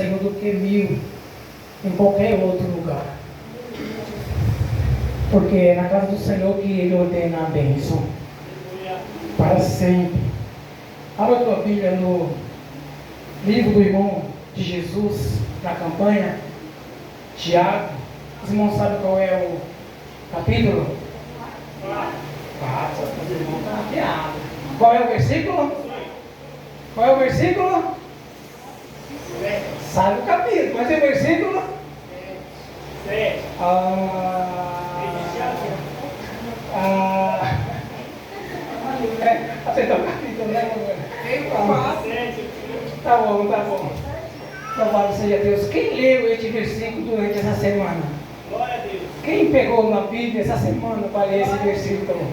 Senhor do que 1000 em qualquer outro lugar. Porque é na casa do Senhor que Ele ordena a bênção para sempre. Abra a tua Bíblia no livro do irmão de Jesus, da campanha, Tiago. Os irmãos sabem qual é o capítulo? 4. Os irmãos estão afiados. Qual é o versículo? Qual é o versículo? Sabe o capítulo, mas é o versículo? 7. Acertou o capítulo, né? Tá bom, tá bom. Louvado seja Deus. Quem leu este versículo durante essa semana? Glória a Deus. Quem pegou na Bíblia essa semana para ler esse versículo?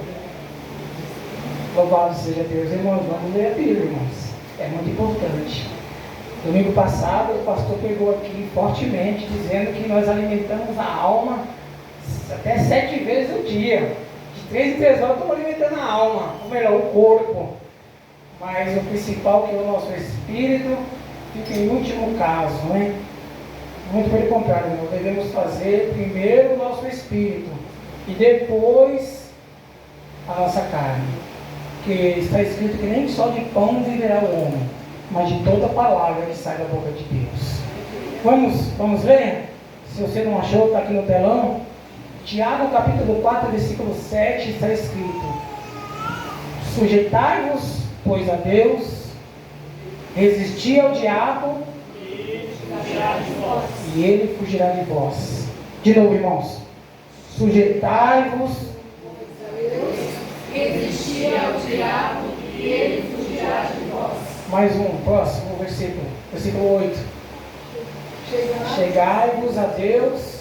Louvado seja Deus. Irmãos, vamos ler a Bíblia, irmãos. É muito importante. Domingo passado, o pastor pegou aqui fortemente, dizendo que nós alimentamos a alma até 7 vezes no dia. De 3 em 3 horas estamos alimentando a alma, ou melhor, o corpo. Mas o principal, que é o nosso espírito, fica em último caso, né? Muito pelo contrário, nós devemos fazer primeiro o nosso espírito e depois a nossa carne. Porque está escrito que nem só de pão viverá o homem, mas de toda palavra que sai da boca de Deus. Vamos ler? Se você não achou, está aqui no telão. Tiago capítulo 4, versículo 7, está escrito: sujeitai-vos, pois, a Deus, resisti ao diabo, e ele fugirá de vós. De novo, irmãos. Sujeitai-vos, resisti ao diabo, e ele fugirá de vós. Mais um, próximo versículo. Versículo 8. Chegai-vos a Deus,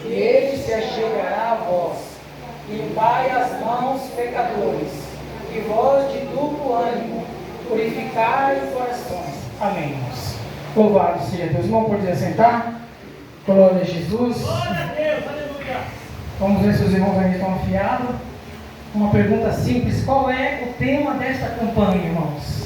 e Ele se achegará a vós. Limpai as mãos, pecadores, e vós de duplo ânimo, purificai os corações. Amém, irmãos. Louvado seja Deus. Irmão, pode assentar? Glória a Jesus. Glória a Deus, aleluia. Vamos ver se os irmãos ainda estão afiados. Uma pergunta simples: qual é o tema desta campanha, irmãos?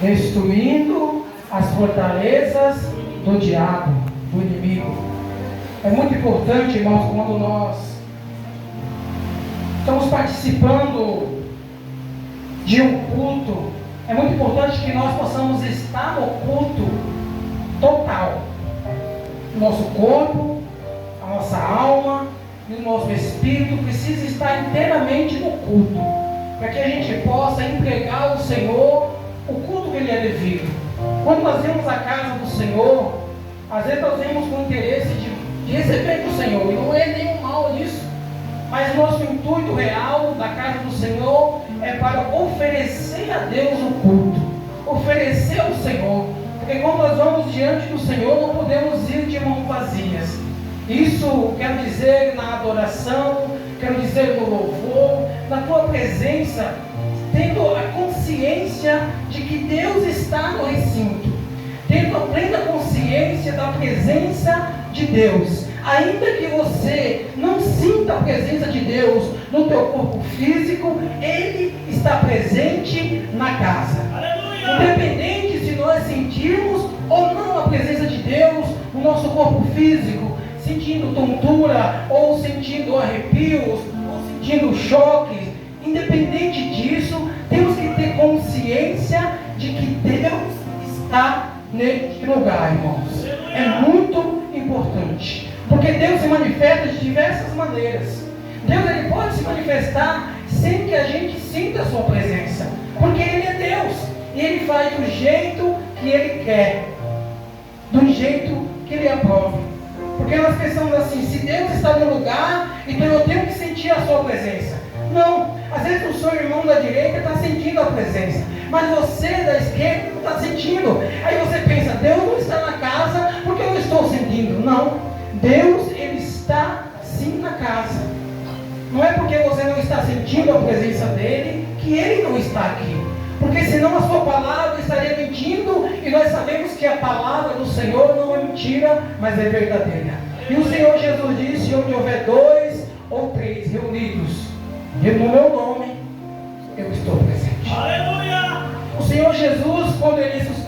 Destruindo as fortalezas do diabo, do inimigo. É muito importante, irmãos, quando nós estamos participando de um culto, é muito importante que nós possamos estar no culto total. Nosso corpo, a nossa alma e o nosso espírito precisa estar inteiramente no culto, para que a gente possa entregar ao Senhor o culto que Ele é devido. Quando nós vemos a casa do Senhor, às vezes nós vemos com interesse de receber do Senhor, e não é nenhum mal nisso, mas nosso intuito real da casa do Senhor é para oferecer a Deus o culto, oferecer ao Senhor, porque quando nós vamos diante do Senhor, não podemos ir de mãos vazias. Isso quero dizer na adoração, quero dizer no louvor, na tua presença, tendo a consciência de que Deus está no recinto, tendo a plena consciência da presença de Deus, ainda que você não sinta a presença de Deus no teu corpo físico, Ele está presente na casa. Aleluia! Independente se nós sentirmos ou não a presença de Deus no nosso corpo físico, sentindo tontura, ou sentindo arrepios, ou sentindo choques, independente disso, temos que ter consciência de que Deus está neste lugar, irmãos. É muito importante, porque Deus se manifesta de diversas maneiras. Deus, Ele pode se manifestar sem que a gente sinta a sua presença, porque Ele é Deus, e Ele faz do jeito que Ele quer, do jeito que Ele aprova. Porque nós pensamos assim: se Deus está no lugar, então eu tenho que sentir a sua presença. Não, às vezes o seu irmão da direita está sentindo a presença, mas você da esquerda não está sentindo. Aí você pensa: Deus não está na casa porque eu não estou sentindo. Não, Deus, Ele está sim na casa. Não é porque você não está sentindo a presença dEle que Ele não está aqui, porque senão a sua palavra estaria mentindo, e nós sabemos que a palavra do Senhor não é mentira, mas é verdadeira. E o Senhor Jesus disse: onde houver 2 ou 3 reunidos no meu nome, eu estou presente. Aleluia! O Senhor Jesus, quando Ele ressuscitou,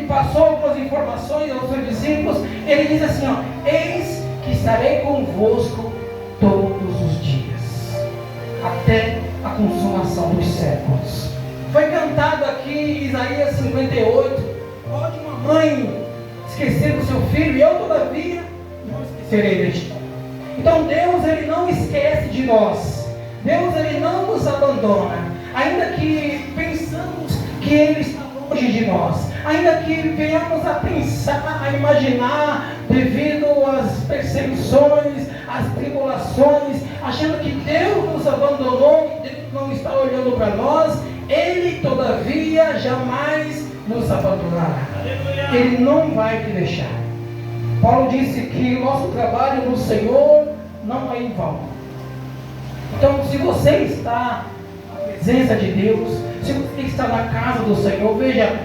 passou algumas informações aos seus discípulos. Ele diz assim, ó: eis que estarei convosco todos os dias, até a consumação dos séculos. Foi cantado aqui Isaías 58. Pode uma mãe esquecer do seu filho, e eu todavia não esquecerei de ti. Então Deus, Ele não esquece de nós. Deus, Ele não nos abandona. Ainda que pensamos que Ele está longe de nós, ainda que venhamos a pensar, a imaginar, devido às perseguições, às tribulações, achando que Deus nos abandonou, que Deus não está olhando para nós, Ele todavia jamais nos abandonará. Ele não vai te deixar. Paulo disse que o nosso trabalho no Senhor não é em vão. Então, se você está na presença de Deus, se você está na casa do Senhor, veja,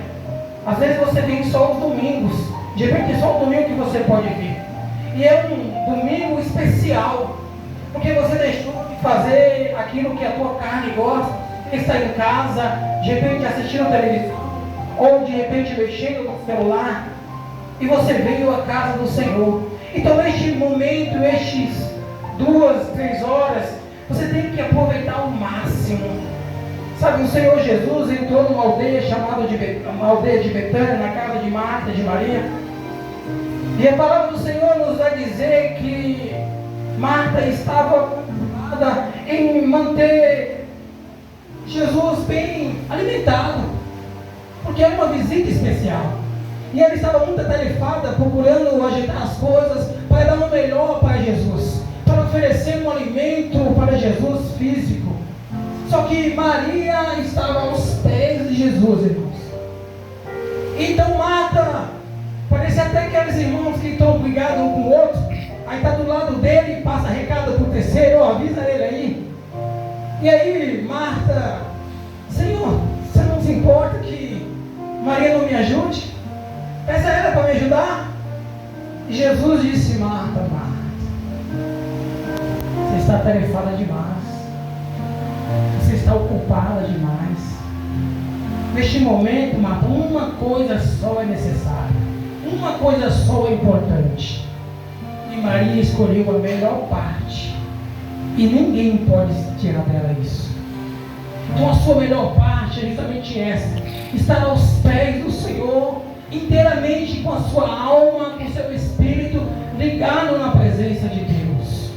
às vezes você vem só os domingos, de repente é só o domingo que você pode vir, e é um domingo especial, porque você deixou de fazer aquilo que a tua carne gosta, está em casa, de repente assistindo a televisão, ou de repente mexendo no celular, e você veio à casa do Senhor. Então este momento, estes 2, 3 horas, você tem que aproveitar ao máximo. Sabe, o Senhor Jesus entrou numa aldeia chamada uma aldeia de Betânia, na casa de Marta e de Maria, e a palavra do Senhor nos vai dizer que Marta estava preocupada em manter Jesus bem alimentado, porque era uma visita especial, e ela estava muito atarefada, procurando ajeitar as coisas para dar o melhor para Jesus, para oferecer um alimento para Jesus físico. Só que Maria estava aos pés de Jesus, irmãos. Então Marta, parece até aqueles irmãos que estão brigados um com o outro, aí está do lado dele e passa recado para o terceiro, avisa ele aí. E aí Marta: Senhor, você não se importa que Maria não me ajude? Peça a ela para me ajudar. E Jesus disse: Marta, Marta, você está atarefada demais, você está ocupada demais. Neste momento, Marta, uma coisa só é necessária, uma coisa só é importante. E Maria escolheu a melhor parte, e ninguém pode tirar dela isso. Então a sua melhor parte é justamente essa: estar aos pés do Senhor, inteiramente com a sua alma, com o seu espírito ligado na presença de Deus.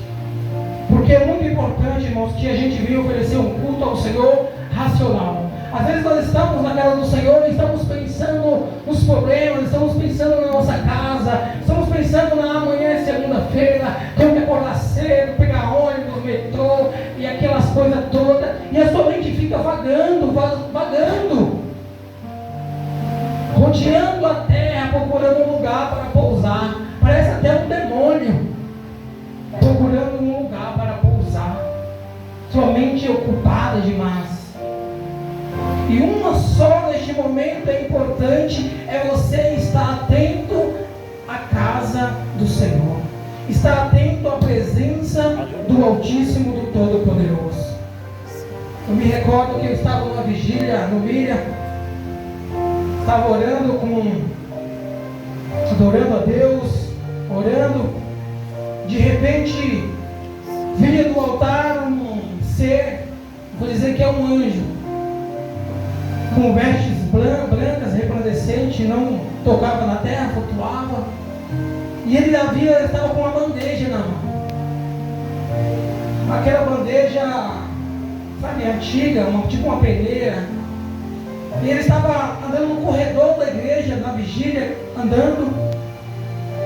Porque é muito importante, irmãos, que a gente venha oferecer um culto ao Senhor racional. Às vezes nós estamos na casa do Senhor e estamos pensando nos problemas, estamos pensando na nossa casa, estamos pensando na amanhã, segunda-feira, tenho que acordar cedo, pegar ônibus, metrô e aquelas coisas todas, e a sua mente fica vagando, rodeando a terra, procurando um lugar para pousar. Parece até um demônio procurando um lugar para pousar. Sua mente é ocupada demais. E uma só neste momento é importante: é você estar atento à casa do Senhor, estar atento à presença do Altíssimo, do Todo-Poderoso. Eu me recordo que eu estava numa vigília no Miriam, estava orando, adorando a Deus, orando. De repente vinha do altar um ser, vou dizer que é um anjo, com vestes brancas, resplandecentes, não tocava na terra, flutuava, e ele estava com uma bandeja na mão, aquela bandeja, sabe, antiga, tipo uma peneira. E ele estava andando no corredor da igreja, na vigília, andando,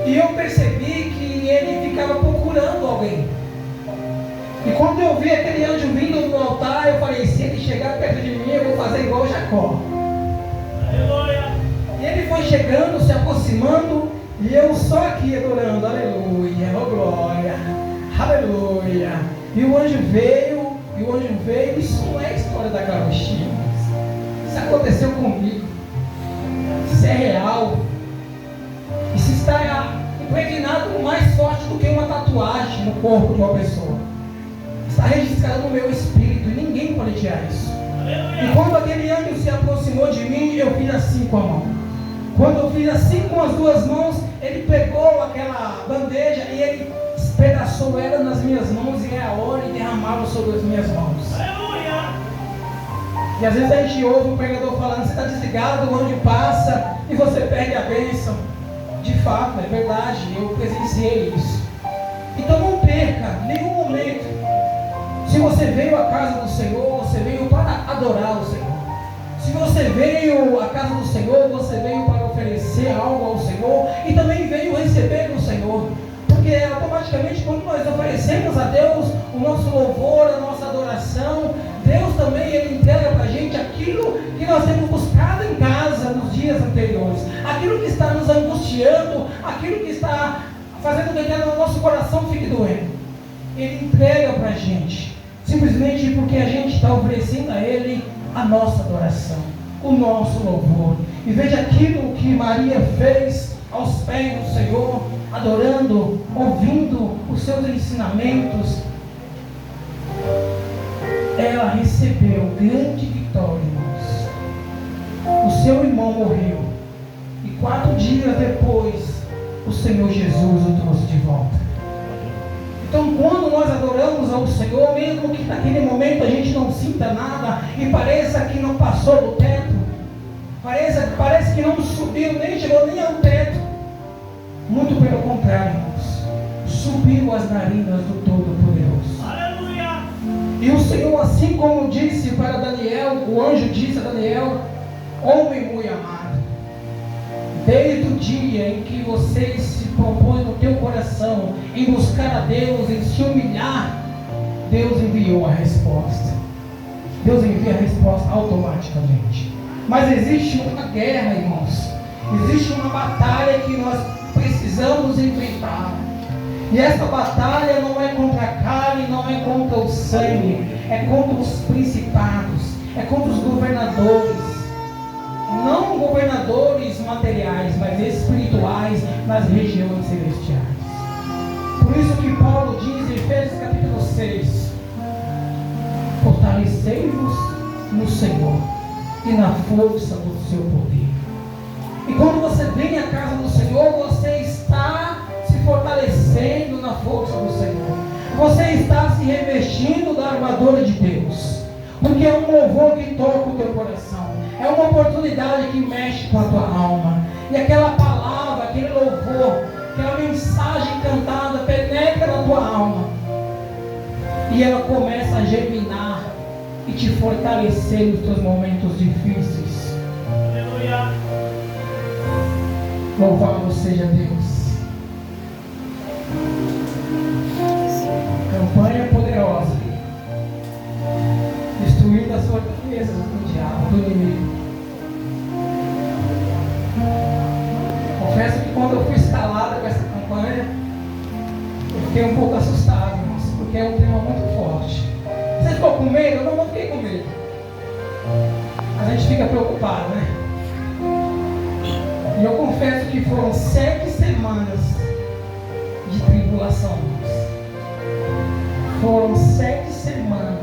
e eu percebi que ele ficava procurando alguém. E quando eu vi aquele anjo vindo do altar, eu falei: se ele chegar perto de mim, eu vou fazer igual Jacó. Aleluia. E ele foi chegando, se aproximando, e eu só aqui adorando: aleluia, oh glória, aleluia. E o anjo veio, isso não é a história da carochinha. Isso aconteceu comigo. Isso é real. Isso está impregnado mais forte do que uma tatuagem no corpo de uma pessoa. Está registrado no meu espírito e ninguém pode tirar isso. E quando aquele anjo se aproximou de mim, eu fiz assim com a mão. Quando eu fiz assim com as duas mãos, ele pegou aquela bandeja e ele espedaçou ela nas minhas mãos e a hora e derramava sobre as minhas mãos. Aleluia! E às vezes a gente ouve o pregador falando, você está desligado, o anjo passa e você perde a bênção. De fato, é verdade, eu presenciei isso. Então não perca nenhum momento. Se você veio à casa do Senhor, você veio para adorar o Senhor. Se você veio à casa do Senhor, você veio para oferecer algo ao Senhor e também veio receber do Senhor. Porque automaticamente quando nós oferecemos a Deus o nosso louvor, a nossa adoração, Deus também ele entrega para a gente aquilo que nós temos buscado em casa nos dias anteriores. Aquilo que está nos angustiando, aquilo que está fazendo com que o nosso coração fique doendo. Ele entrega para a gente, simplesmente porque a gente está oferecendo a Ele a nossa adoração, o nosso louvor. E veja aquilo que Maria fez aos pés do Senhor, adorando, ouvindo os seus ensinamentos. Ela recebeu grande vitória, irmãos. O seu irmão morreu e 4 dias depois o Senhor Jesus o trouxe de volta. Então, quando nós adoramos ao Senhor, mesmo que naquele momento a gente não sinta nada e pareça que não passou do teto, parece que não subiu, nem chegou nem ao teto, muito pelo contrário, irmãos, subiu as narinas do Todo-Poderoso. Aleluia! E o Senhor, assim como disse para Daniel, o anjo disse a Daniel, homem muito amado, desde o dia em que você se propõe no teu coração em buscar a Deus, em se humilhar, Deus enviou a resposta. Deus envia a resposta automaticamente. Mas existe uma guerra, irmãos. Existe uma batalha que nós precisamos enfrentar. E essa batalha não é contra a carne, não é contra o sangue, é contra os principados, é contra os governadores. Não governadores materiais, mas espirituais nas regiões celestiais. Por isso que Paulo diz em Efésios capítulo 6: fortalecei-vos no Senhor e na força do seu poder. E quando você vem à casa do Senhor, você está se fortalecendo na força do Senhor. Você está se revestindo da armadura de Deus. Porque é um louvor que toca o teu coração. É uma oportunidade que mexe com a tua alma. E aquela palavra, aquele louvor, aquela mensagem cantada penetra na tua alma. E ela começa a germinar e te fortalecer nos teus momentos difíceis. Aleluia! Louvado seja Deus. Campanha poderosa. Destruindo as fortalezas do diabo, do inimigo. Confesso que quando eu fui escalada com essa campanha, eu fiquei um pouco assustado, irmãos, porque é um tema muito forte. Você ficou com medo? Eu não fiquei com medo. A gente fica preocupado, né? E eu confesso que foram 7 semanas de tribulação, irmãos. Foram 7 semanas.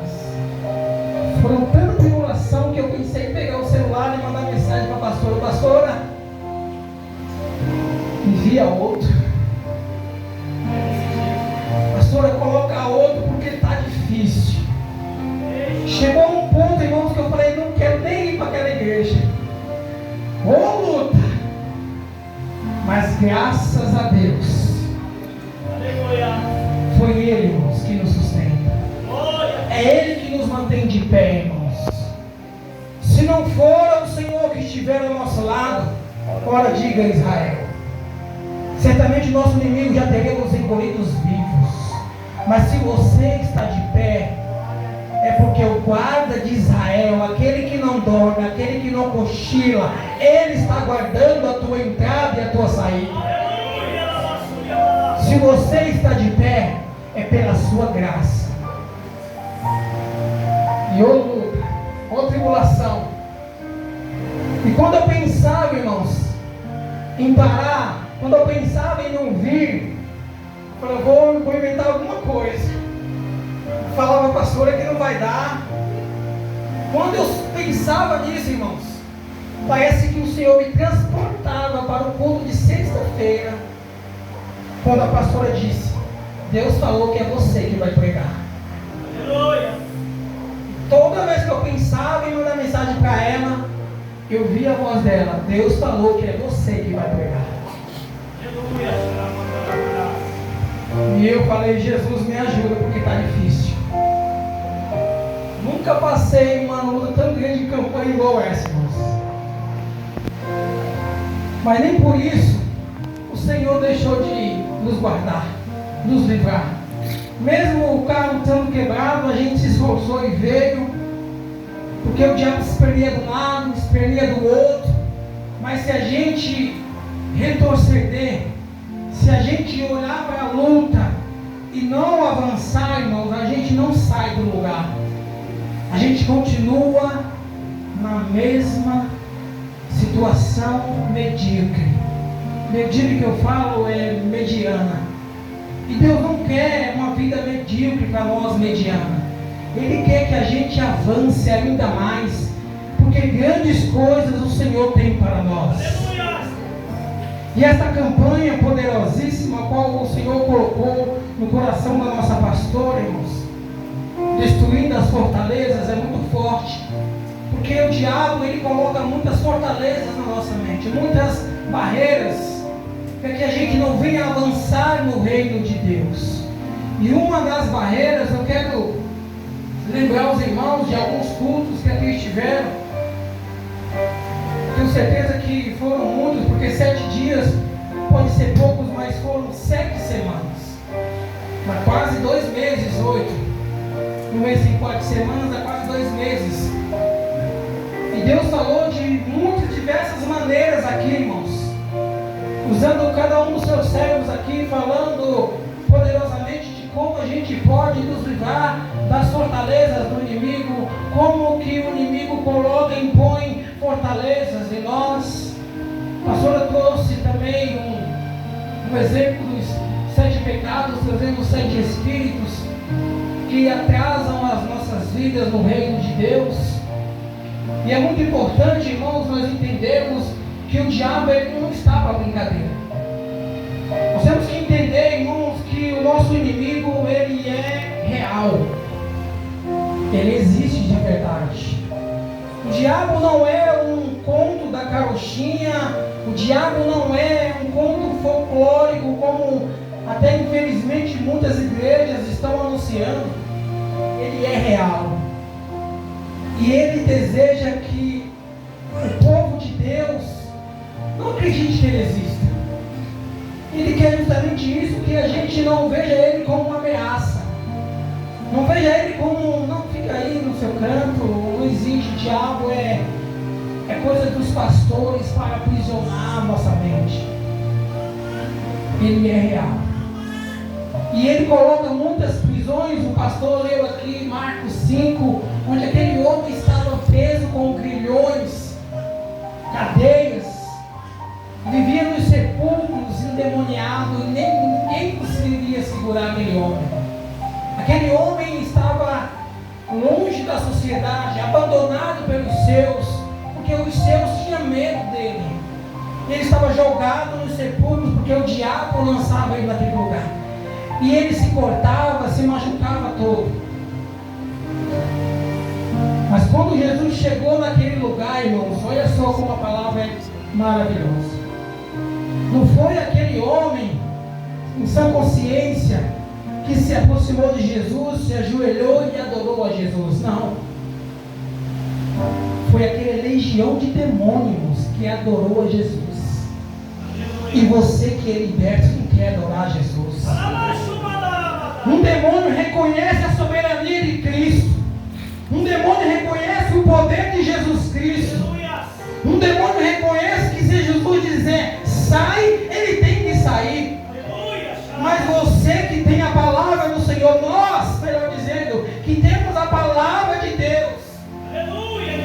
Foram tanta tribulação que eu pensei em pegar o celular e mandar mensagem para a pastora: pastora, envia outro. Pastora, coloca outro porque está difícil. Chegou um ponto, irmãos, que eu falei: não quero nem ir para aquela igreja. Ô luta! Mas graças a Deus, foi Ele, irmãos, que nos sustenta. É Ele que nos mantém de pé, irmãos. Se não for o Senhor que estiver ao nosso lado, ora diga a Israel. Certamente nosso inimigo já teremos engolidos vivos. Mas se você está de pé, é porque o guarda de Israel, aquele que não dorme, aquele que não cochila, ele está guardando a tua entrada e a tua saída. Se você está de pé, é pela sua graça. E ou luta, ou tribulação. E quando eu pensava, irmãos, em parar, quando eu pensava em não vir, eu falei: vou inventar alguma coisa. Eu falava: pastora, que não vai dar. Quando eu pensava nisso, irmãos, Parece que o Senhor me transportava para o culto de sexta-feira, quando a pastora disse: Deus falou que é você que vai pregar. Aleluia. Toda vez que eu pensava em mandar mensagem para ela, eu via a voz dela: Deus falou que é você que vai pregar. Aleluia. E eu falei: Jesus, me ajuda, porque está difícil. Nunca passei uma luta tão grande de campanha igual essa, irmãos. Mas nem por isso o Senhor deixou de nos guardar, nos livrar. Mesmo o carro estando quebrado, a gente se esforçou e veio, porque o diabo se perdia de um lado, se perdia do outro. Mas se a gente retroceder, se a gente olhar para a luta e não avançar, irmãos, a gente não sai do lugar. A gente continua na mesma situação medíocre. Medíocre que eu falo é mediana. E Deus não quer uma vida medíocre para nós, mediana. Ele quer que a gente avance ainda mais, porque grandes coisas o Senhor tem para nós. E esta campanha poderosíssima, a qual o Senhor colocou no coração da nossa pastora, irmãos, destruindo as fortalezas, é muito forte. Porque o diabo, ele coloca muitas fortalezas na nossa mente, muitas barreiras, para que a gente não venha avançar no reino de Deus. E uma das barreiras, eu quero lembrar os irmãos de alguns cultos que aqui estiveram. Tenho certeza que foram muitos, porque 7 dias pode ser poucos, mas foram 7 semanas. Mas quase 2 meses, 8. No mês em 4 semanas, há quase 2 meses. E Deus falou de muitas diversas maneiras aqui, irmãos, usando cada um dos seus servos aqui, falando poderosamente de como a gente pode nos livrar das fortalezas do inimigo, como que o inimigo coloca e impõe fortalezas em nós. A pastora trouxe também um exemplo dos 7 pecados, trazendo 7 espíritos que atrasam as nossas vidas no reino de Deus. E é muito importante, irmãos, nós entendermos que o diabo, ele não está para brincadeira. Nós temos que entender, irmãos, que o nosso inimigo, ele é real. Ele existe de verdade. O diabo não é um conto da carochinha. O diabo não é um conto folclórico, como até infelizmente muitas igrejas estão anunciando. Ele é real. E ele deseja que o povo de Deus não acredite que ele exista. Ele quer justamente isso, que a gente não veja ele como uma ameaça. Não veja ele como, não fica aí no seu canto, não existe, o diabo é coisa dos pastores para aprisionar a nossa mente. Ele é real. E ele coloca muitas prisões. O pastor leu aqui Marcos 5, onde aquele homem estava preso com grilhões, cadeias, vivia nos sepulcros, endemoniado, e ninguém conseguiria segurar aquele homem. Aquele homem estava longe da sociedade, abandonado pelos seus, porque os seus tinham medo dele. Ele estava jogado nos sepulcros, porque o diabo lançava ele naquele lugar. E ele se cortava, se machucava todo. Mas quando Jesus chegou naquele lugar, irmãos, olha só como a palavra é maravilhosa. Não foi aquele homem, em sã consciência, que se aproximou de Jesus, se ajoelhou e adorou a Jesus. Não. Foi aquela legião de demônios que adorou a Jesus. E você que é liberto não quer adorar a Jesus. Um demônio reconhece a soberania de Cristo. Um demônio reconhece o poder de Jesus Cristo. Um demônio reconhece que se Jesus dizer sai, ele tem que sair. Mas você que tem a palavra do Senhor, nós, melhor dizendo, que temos a palavra de Deus,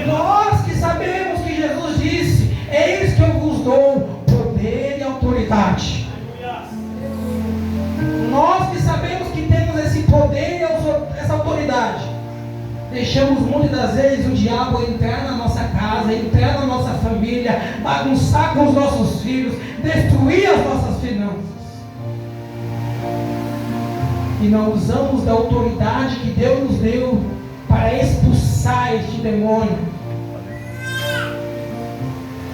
nós que sabemos que Jesus disse: eis que eu vos dou poder e autoridade. Nós que sabemos que temos esse poder e essa autoridade, deixamos muitas das vezes o diabo entrar na nossa casa, entrar na nossa família, bagunçar com os nossos filhos, destruir as nossas finanças. E não usamos da autoridade que Deus nos deu para expulsar este demônio.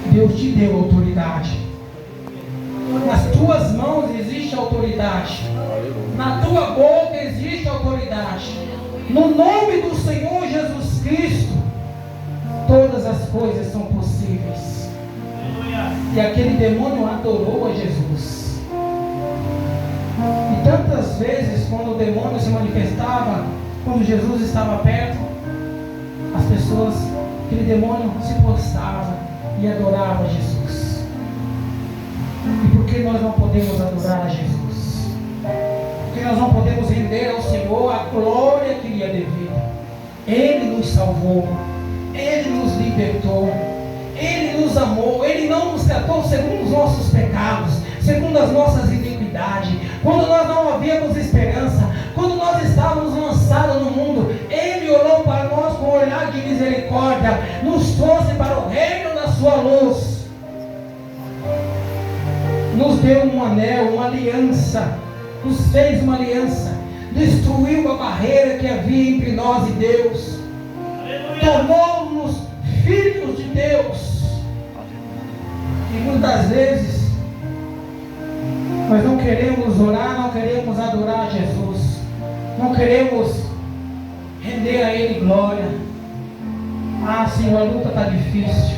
Deus te deu autoridade. Nas tuas mãos existe autoridade. Na tua boca existe autoridade. No nome do Senhor Jesus Cristo, todas as coisas são possíveis. E aquele demônio adorou a Jesus. E tantas vezes, quando o demônio se manifestava, quando Jesus estava perto, as pessoas, aquele demônio se prostrava e adorava a Jesus. E por que nós não podemos adorar a Jesus? Porque nós não podemos render ao Senhor a glória que lhe é devida. Ele nos salvou, Ele nos libertou, Ele nos amou, Ele não nos tratou segundo os nossos pecados, segundo as nossas iniquidades. Quando nós não havíamos esperança, quando nós estávamos lançados no mundo, Ele olhou para nós com um olhar de misericórdia, nos trouxe para o reino da sua luz, nos deu um anel, uma aliança, nos fez uma aliança, destruiu a barreira que havia entre nós e Deus, tornou-nos filhos de Deus. E muitas vezes nós não queremos orar, não queremos adorar Jesus, não queremos render a Ele glória. Ah, Senhor, a luta está difícil.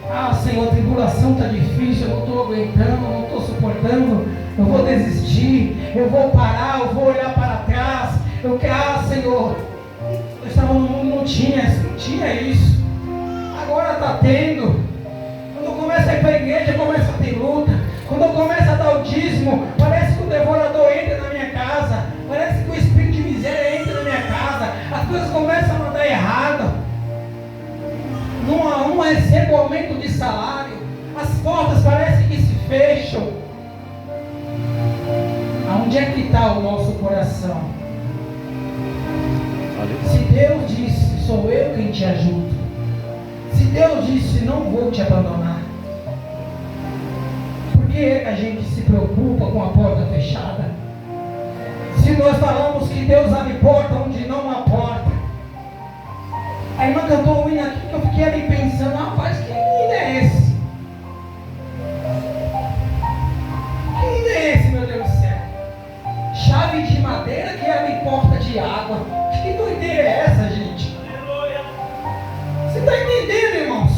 Ah, Senhor, a tribulação está difícil, eu não estou aguentando, não estou suportando, eu vou desistir, eu vou parar, eu vou olhar para trás. Ah, Senhor, eu estava no mundo, não tinha isso, agora está tendo. Quando eu começo a ir para a igreja, começa a ter luta. Quando eu começo a dar o dízimo, parece que o devorador entra na minha casa, parece que o espírito de miséria entra na minha casa, as coisas começam a dar errado. Não recebo aumento de salário, as portas parecem que se fecham. Aonde é que está o nosso coração? Se Deus disse, sou eu quem te ajudo. Se Deus disse, não vou te abandonar. Por que é que a gente se preocupa com a porta fechada? Se nós falamos que Deus abre porta onde não há porta. A irmã cantou um hino aqui que eu fiquei ali pensando, rapaz, que hino é esse? Que hino é esse, meu Deus do céu? Chave de madeira que abre porta de água. Que doideira é essa, gente? Você está entendendo, irmãos?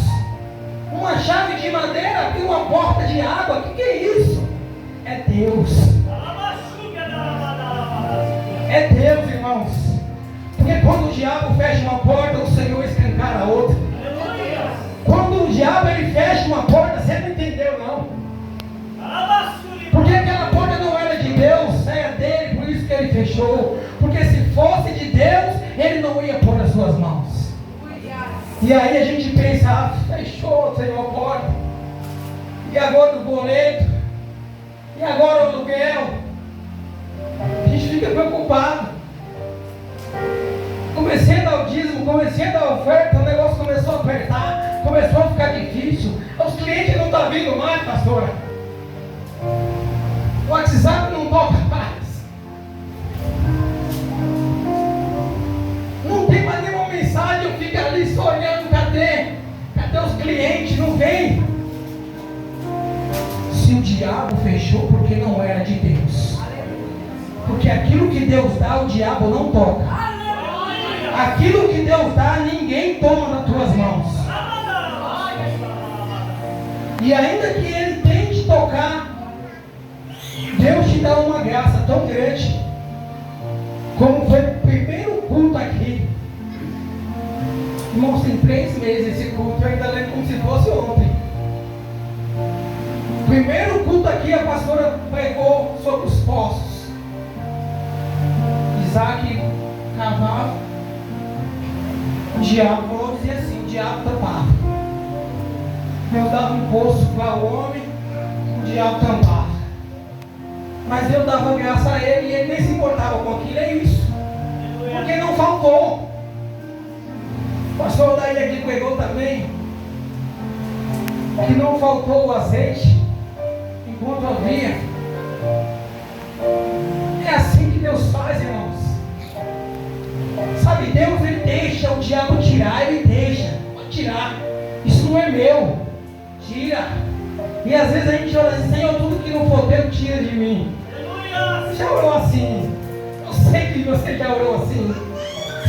Uma chave de madeira abriu uma porta de água. O que é isso? É Deus. É Deus, irmãos. Porque quando o diabo fecha uma porta, o Senhor escancara a outra. Quando o diabo ele fecha uma porta, você não entendeu, não. Porque aquela porta não era de Deus, era dele, por isso que ele fechou. Porque se fosse de Deus, ele não ia pôr nas suas mãos. E aí a gente pensa, fechou, Senhor, a porta. E agora o boleto? E agora o aluguel? A gente fica preocupado. Comecei a dar o dízimo, comecei a dar a oferta, o negócio começou a apertar, começou a ficar difícil. Os clientes não estão vindo mais, pastora. O WhatsApp não toca mais. Não tem mais nenhuma mensagem, eu fico ali só olhando, cadê os clientes? Não vem. Se o diabo fechou, porque não era de Deus. Porque aquilo que Deus dá, o diabo não toca. Aquilo que Deus dá, ninguém toma nas tuas mãos. E ainda que Ele tente tocar, Deus te dá uma graça tão grande, como foi o primeiro culto aqui. Irmãos, tem 3 meses esse culto, eu ainda lembro como se fosse ontem. Primeiro culto aqui, a pastora pregou sobre os poços. Isaac cavava. O diabo falou, dizia assim, o diabo tampava. Deus dava um poço para o homem, o diabo tampava. Mas Deus dava graça a ele e ele nem se importava com aquilo, é isso. Porque não faltou. pastor daí aqui pregou também que não faltou o azeite enquanto havia. É assim que Deus faz, irmãos. Sabe, Deus, ele deixa o diabo tirar, ele deixa. Pode tirar. Isso não é meu. Tira. E às vezes a gente ora assim: Senhor, tudo que não for teu, tira de mim. Você já orou assim? Eu sei que você já orou assim.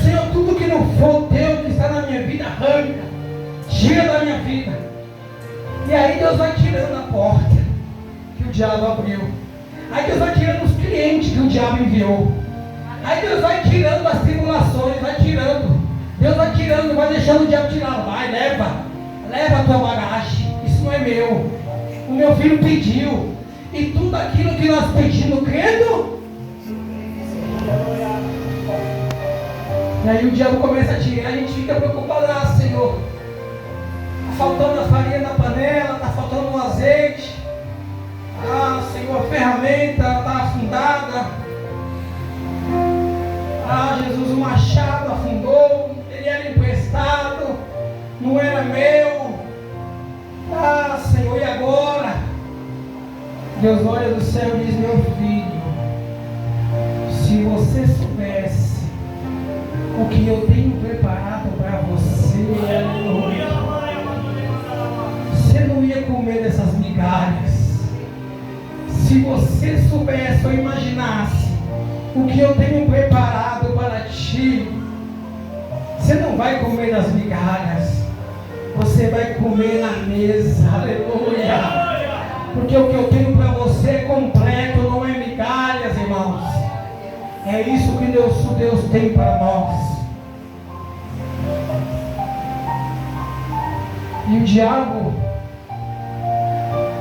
Senhor, tudo que não for teu, que está na minha vida, arranca. Tira da minha vida. E aí Deus vai tirando a porta que o diabo abriu. Aí Deus vai tirando os clientes que o diabo enviou. Aí Deus vai tirando as tribulações, vai tirando. Deus vai tirando, vai deixando o diabo tirar. Vai, leva a tua bagagem. Isso não é meu. O meu filho pediu. E tudo aquilo que nós pedimos, crendo. E aí o diabo começa a tirar, a gente fica preocupado: ah, Senhor, está faltando a farinha na panela, está faltando o azeite. Ah, Senhor, a ferramenta está afundada. Ah, Jesus, o machado afundou, ele era emprestado, não era meu. Ah, Senhor, e agora? Deus olha do céu e diz: meu filho, se você soubesse o que eu tenho preparado para você, você não ia comer dessas migalhas. Se você soubesse ou imaginasse o que eu tenho preparado para ti, você não vai comer das migalhas, você vai comer na mesa. Aleluia! Porque o que eu tenho para você é completo, não é migalhas, irmãos. É isso que Deus tem para nós. E o diabo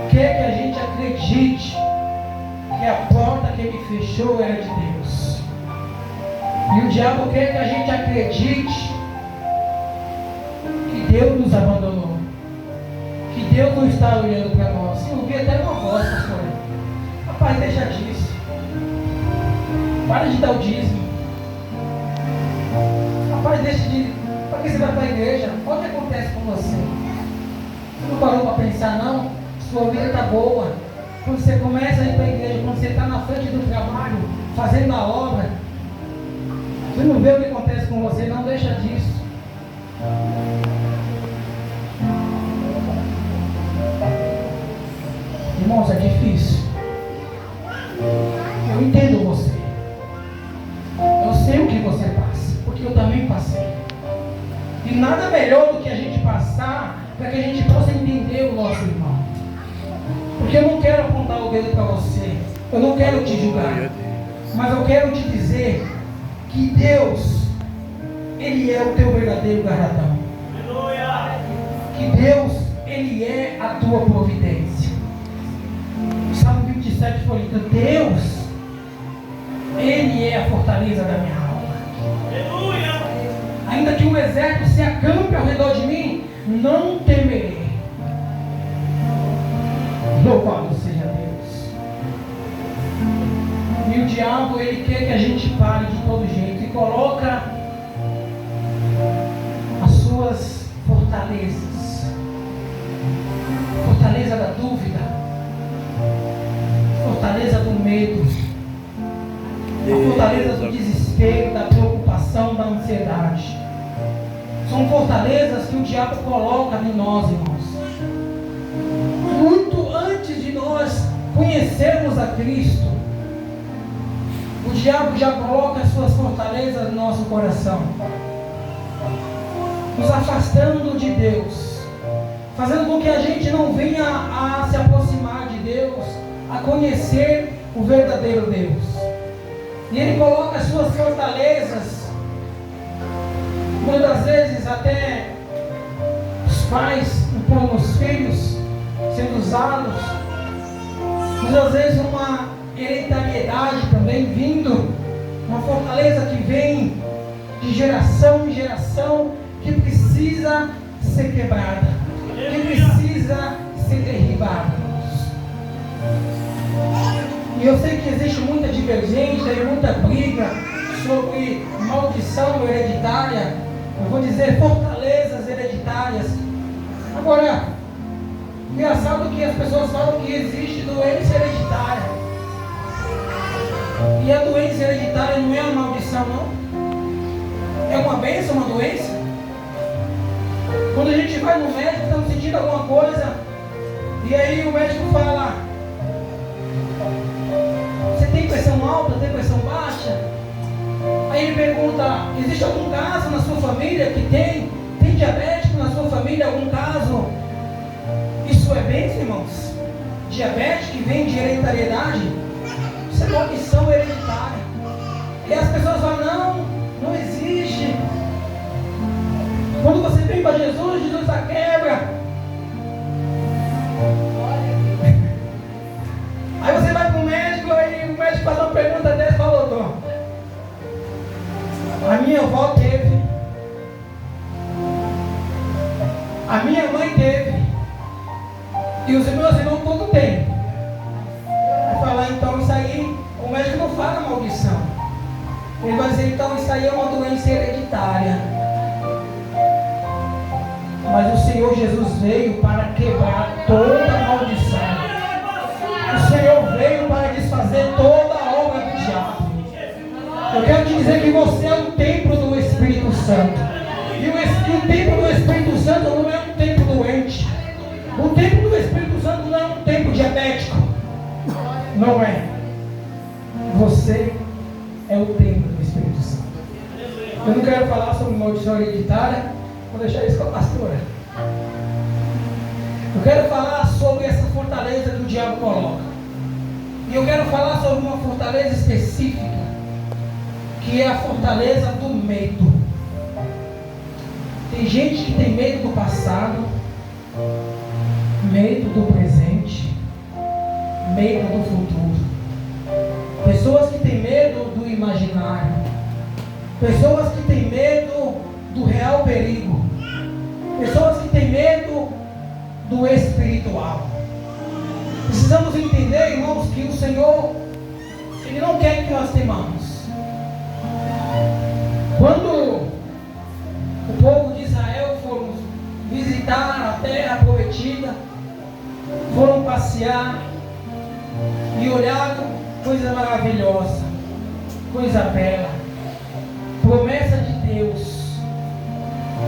quer que a gente acredite que a porta que ele fechou era de Deus. E o diabo quer que a gente acredite que Deus nos abandonou, que Deus não está olhando para nós. Eu ouvi até uma voz, pastor: rapaz, deixa disso, para de dar o dízimo, rapaz, deixa de... para que você vai para a igreja? Olha o que acontece com você. Você não parou para pensar, não? Sua vida está boa. Quando você começa a ir para a igreja, quando você está na frente do trabalho, fazendo a obra, você não vê o que acontece com você. Não deixa disso. Irmãos, é difícil. Eu entendo você. Eu sei o que você passa, porque eu também passei. E nada melhor do que a gente passar para que a gente possa entender o nosso irmão. Porque eu não quero apontar o dedo para você, eu não quero te julgar, mas eu quero te dizer que Deus, Ele é o teu verdadeiro galardão. Que Deus, Ele é a tua providência. O Salmo 27 foi dito: Deus, Ele é a fortaleza da minha alma. Ainda que um exército se acampe ao redor de mim, não temerei. Louvado seja Deus. E o diabo, ele quer que a gente pare de todo jeito e coloca as suas fortalezas. Fortaleza da dúvida, fortaleza do medo, a fortaleza do desespero, da preocupação, da ansiedade. São fortalezas que o diabo coloca em nós, irmãos. Muito antes de nós conhecermos a Cristo, o diabo já coloca as suas fortalezas no nosso coração, nos afastando de Deus, fazendo com que a gente não venha a se aproximar de Deus, a conhecer o verdadeiro Deus. E ele coloca as suas fortalezas, muitas vezes até os pais impõem os filhos sendo usados, muitas vezes uma hereditariedade também vindo, uma fortaleza que vem de geração em geração, que precisa ser quebrada, que precisa ser derribada. E eu sei que existe muita divergência e muita briga sobre maldição hereditária. Eu vou dizer fortaleza hereditárias. Agora, engraçado que as pessoas falam que existe doença hereditária. E a doença hereditária não é uma maldição, não. É uma bênção, uma doença. Quando a gente vai no médico, estamos sentindo alguma coisa, e aí o médico fala: você tem pressão alta, tem pressão baixa? Aí ele pergunta: existe algum caso na sua família que tem diabético na sua família, algum caso? Isso é bênção, irmãos? Diabetes que vem de hereditariedade? Isso é maldição hereditária. E as pessoas falam: não existe. Quando você vem para Jesus, Jesus a quebra. Aí você vai para o médico, aí o médico faz uma pergunta dessa e fala: doutor, a minha avó teve, a minha mãe teve, e os meus irmãos todos têm. Vai falar: então isso aí, o médico não fala maldição. Ele vai dizer: então isso aí é uma doença hereditária. Mas o Senhor Jesus veio para quebrar toda a maldição. O Senhor veio para desfazer toda a obra do diabo. Eu quero te dizer que você é o templo do Espírito Santo. E o templo do Espírito Santo não é um templo doente. O templo do Espírito Santo não é um templo diabético. Não é. Você é o templo do Espírito Santo. Eu não quero falar sobre maldição hereditária. Vou deixar isso com a pastora. Eu quero falar sobre essa fortaleza que o diabo coloca. E eu quero falar sobre uma fortaleza específica, que é a fortaleza do medo. Tem gente que tem medo do passado, medo do presente, medo do futuro. Pessoas que têm medo do imaginário. Pessoas que têm medo do real perigo. Pessoas que têm medo do espiritual. Precisamos entender, irmãos, que o Senhor, Ele não quer que nós temamos. Quando o povo de Israel foram visitar a terra prometida, foram passear e olharam coisa maravilhosa, coisa bela, promessa de Deus.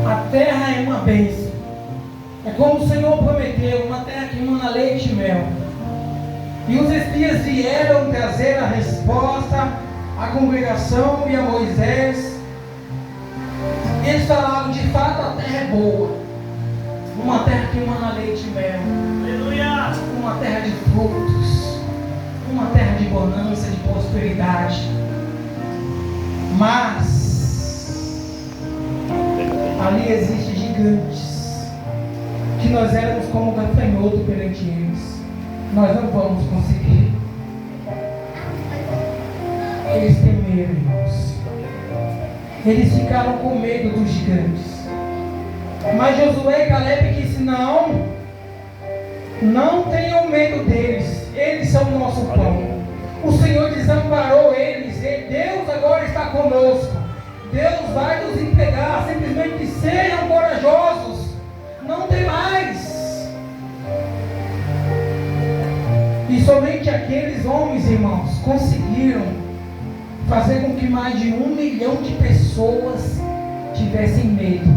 A terra é uma bênção. É como o Senhor prometeu, uma terra que emana leite e mel. E os espias vieram trazer a resposta à congregação e a Moisés. Eles falaram: de fato a terra é boa. Uma terra que emana leite e mel. Aleluia! Uma terra de frutos. Uma terra de bonança, de prosperidade. Mas ali existem gigantes, que nós éramos como gafanhoto perante eles. Nós não vamos conseguir. Eles temeram, irmãos. Eles ficaram com medo dos gigantes. Mas Josué e Caleb disse: não tenham medo deles. Eles são o nosso pão. O Senhor desamparou eles, e Deus agora está conosco. Deus vai nos entregar. Simplesmente sejam corajosos. Não tem mais. E somente aqueles homens, irmãos, conseguiram fazer com que mais de 1 milhão de pessoas tivessem medo.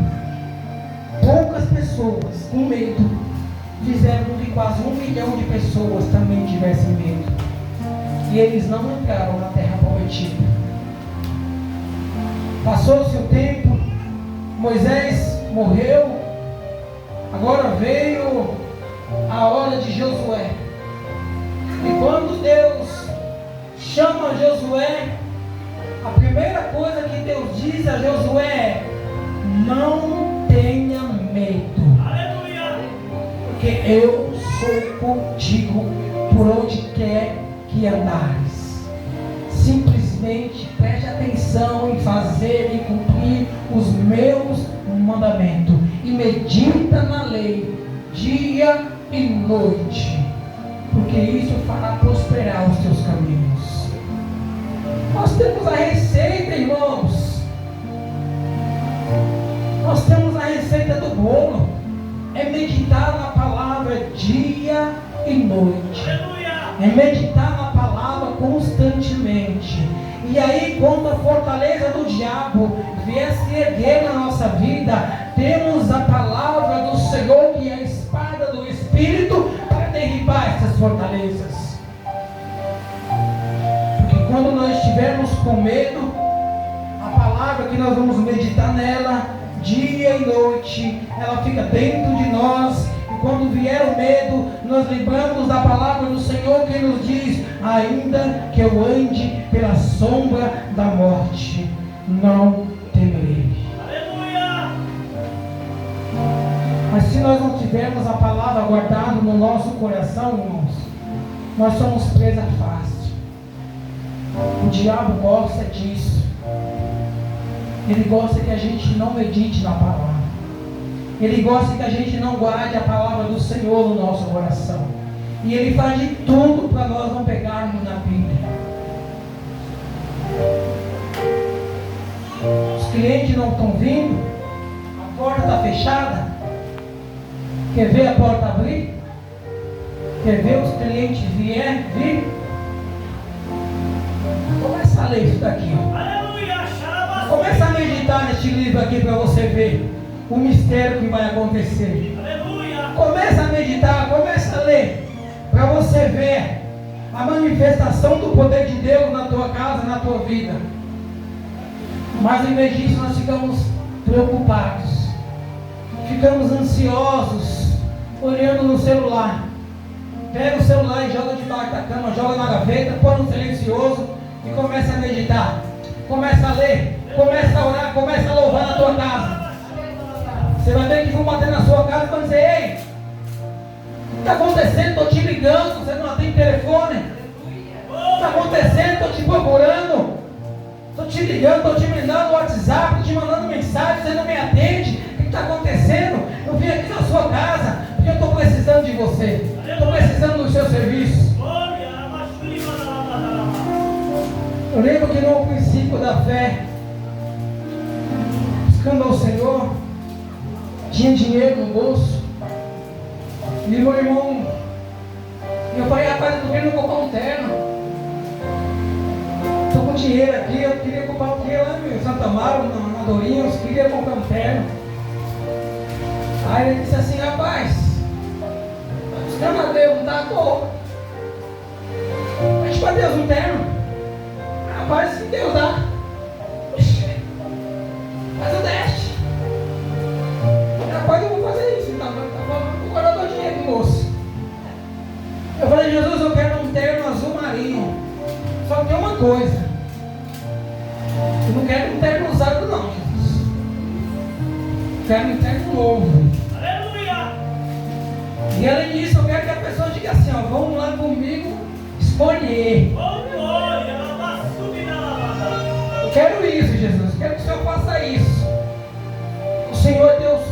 Poucas pessoas com medo fizeram com que quase 1 milhão de pessoas também tivessem medo. E eles não entraram na terra prometida. Passou-se o tempo, Moisés morreu, agora veio a hora de Josué. E quando Deus chama Josué, a primeira coisa que Deus diz a Josué é: não tenha medo. Aleluia! Porque eu sou contigo por onde quer que andares. Simplesmente preste atenção em fazer e cumprir os meus mandamentos. E medita na lei, dia e noite. Porque isso fará prosperar os teus caminhos. Nós temos a receita, irmãos. Nós temos a receita do bolo. É meditar na palavra dia e noite. É meditar na palavra constantemente. E aí, quando a fortaleza do diabo vier se erguer na nossa vida, temos a palavra do Senhor, que é a espada do Espírito, para derribar essas fortalezas. Porque quando nós estivermos com medo, a palavra que nós vamos meditar nela, dia e noite, ela fica dentro de nós. E quando vier o medo, nós lembramos da palavra do Senhor, que nos diz: ainda que eu ande pela sombra da morte, não temerei. Aleluia! Mas se nós não tivermos a palavra guardada no nosso coração, irmãos, nós somos presa fácil. O diabo gosta disso. Ele gosta que a gente não medite na palavra. Ele gosta que a gente não guarde a palavra do Senhor no nosso coração. E ele faz de tudo para nós não pegarmos na Bíblia. Os clientes não estão vindo, a porta está fechada. Quer ver a porta abrir? Quer ver os clientes vir? Começa a ler isso daqui, ó. Aleluia! Começa a meditar neste livro aqui para você ver o mistério que vai acontecer. Aleluia! Começa a meditar, começa a ler, para você ver a manifestação do poder de Deus na tua casa, na tua vida. Mas em vez disso nós ficamos preocupados, ficamos ansiosos, olhando no celular. Pega o celular e joga debaixo da cama, joga na gaveta, põe no silencioso e começa a meditar. Começa a ler, começa a orar, começa a louvar na tua casa. Você vai ver que vão bater na sua casa e vão dizer: ei, o que está acontecendo? Estou te ligando, você não atende telefone. O que está acontecendo? Estou te procurando. Estou te ligando, estou te mandando WhatsApp, estou te mandando mensagem, você não me atende. O que está acontecendo? Eu vim aqui na sua casa porque eu estou precisando de você. Estou precisando do seu serviço. Eu lembro que no princípio da fé, buscando ao Senhor, tinha dinheiro no bolso. E meu irmão, eu falei: rapaz, eu estou querendo comprar um terno. Estou com dinheiro aqui, eu queria comprar um terno lá em Santa Amaro, na Dorinha, eu queria comprar um terno. Aí ele disse assim: rapaz, está buscando a Deus, não dá à toa. Pede para Deus um terno. Rapaz, se Deus dá, faz o teste. Rapaz, eu vou fazer isso. Tá falando, agora eu dou dinheiro, moço. Eu falei: Jesus, eu quero um terno azul marinho. Só que tem uma coisa: eu não quero um terno usado, não, Jesus. Eu quero um terno novo. Aleluia! E além disso, eu quero que a pessoa diga assim: ó, vamos lá comigo escolher. Eu quero isso, Jesus. Eu quero que o Senhor faça isso. O Senhor é Deus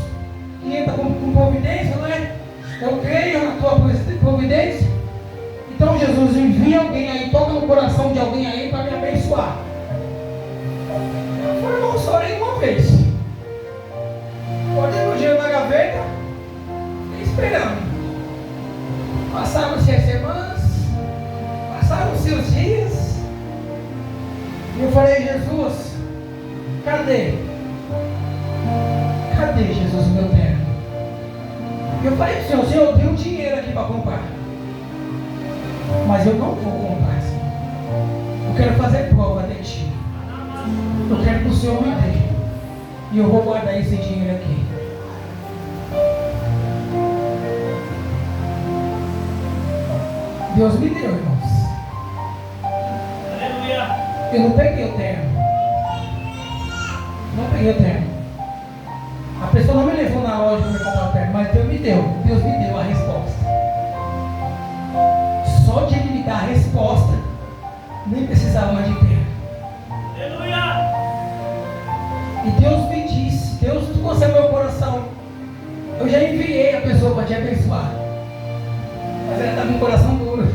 que entra com providência, não é? Eu creio na tua providência. Então, Jesus, envia alguém aí, toca no coração de alguém aí para me abençoar. Eu falei: irmão, só orei uma vez. Botei meu dinheiro na gaveta e esperando. Passaram-se as semanas, passaram-se os dias. E eu falei: Jesus, cadê? Cadê, Jesus, o meu terno? E eu falei: Senhor, eu tenho dinheiro aqui para comprar, mas eu não vou comprar assim. Eu quero fazer prova de ti. Eu quero que o Senhor me dê. E eu vou guardar esse dinheiro aqui. Deus me deu, irmãos. Aleluia! Eu não peguei o terno. Não peguei o terno. A pessoa não me levou na loja para me comprar o terno, mas Deus me deu. Deus me deu a resposta. Só de Ele me dar a resposta, nem precisava mais de terno. Aleluia! E Deus me disse: Deus, tu conhece meu coração. Eu já enviei a pessoa para te abençoar, mas ela está com o coração duro.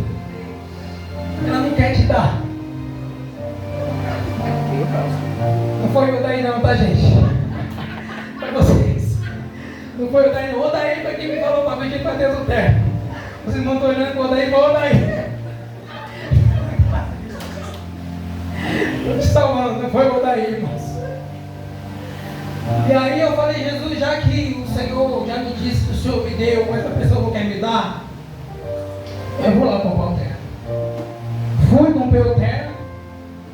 Ela não quer te dar. Não foi eu daí não, tá, gente? Foi você. olhando para o Odaí. Estou te salvando, não foi o Odaí, irmãos. E aí eu falei, Jesus, já que o Senhor já me disse que o Senhor me deu, mas a pessoa não quer me dar, eu vou lá comprar o terno. Fui, comprei o terno.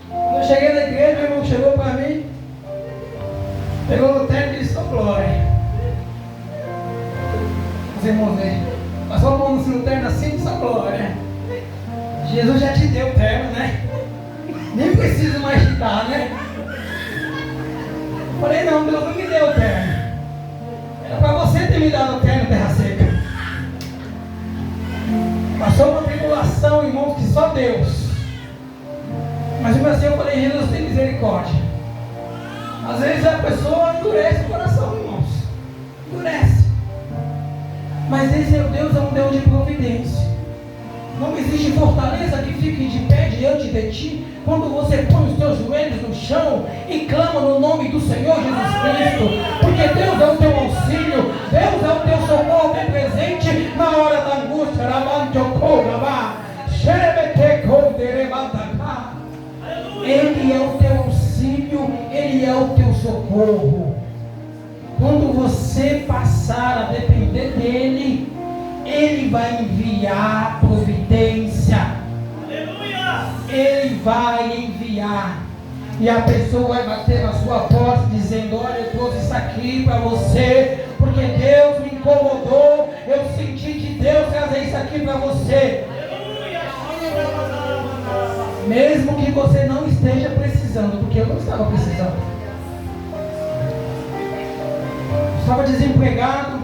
Quando eu cheguei na igreja, meu irmão chegou para mim, pegou no terno e disse, oh glória. Os irmãos aí, passou a mão no terno assim, só glória. Jesus já te deu o terno, né? Nem preciso mais te dar, né? Eu falei, não, Deus não me deu o terno. Era para você ter me dado o terno, terra seca. Passou uma tribulação, irmãos, que só Deus. Mas mesmo assim eu falei, Jesus tem misericórdia. Às vezes a pessoa endurece o coração, irmãos. Endurece. Mas esse Deus é um Deus de providência. Não existe fortaleza que fique de pé diante de ti quando você põe os teus joelhos no chão e clama no nome do Senhor Jesus Cristo. Porque Deus é o teu auxílio, Deus é o teu socorro bem presente na hora da angústia. Ele é o teu auxílio, Ele é o teu socorro. Quando você passar a depender dEle, Ele vai enviar providência. Aleluia! Ele vai enviar. E a pessoa vai bater na sua porta dizendo, olha, eu trouxe isso aqui para você, porque Deus me incomodou, eu senti de Deus trazer isso aqui para você. Mesmo que você não esteja precisando, porque eu não estava precisando. Eu estava desempregado.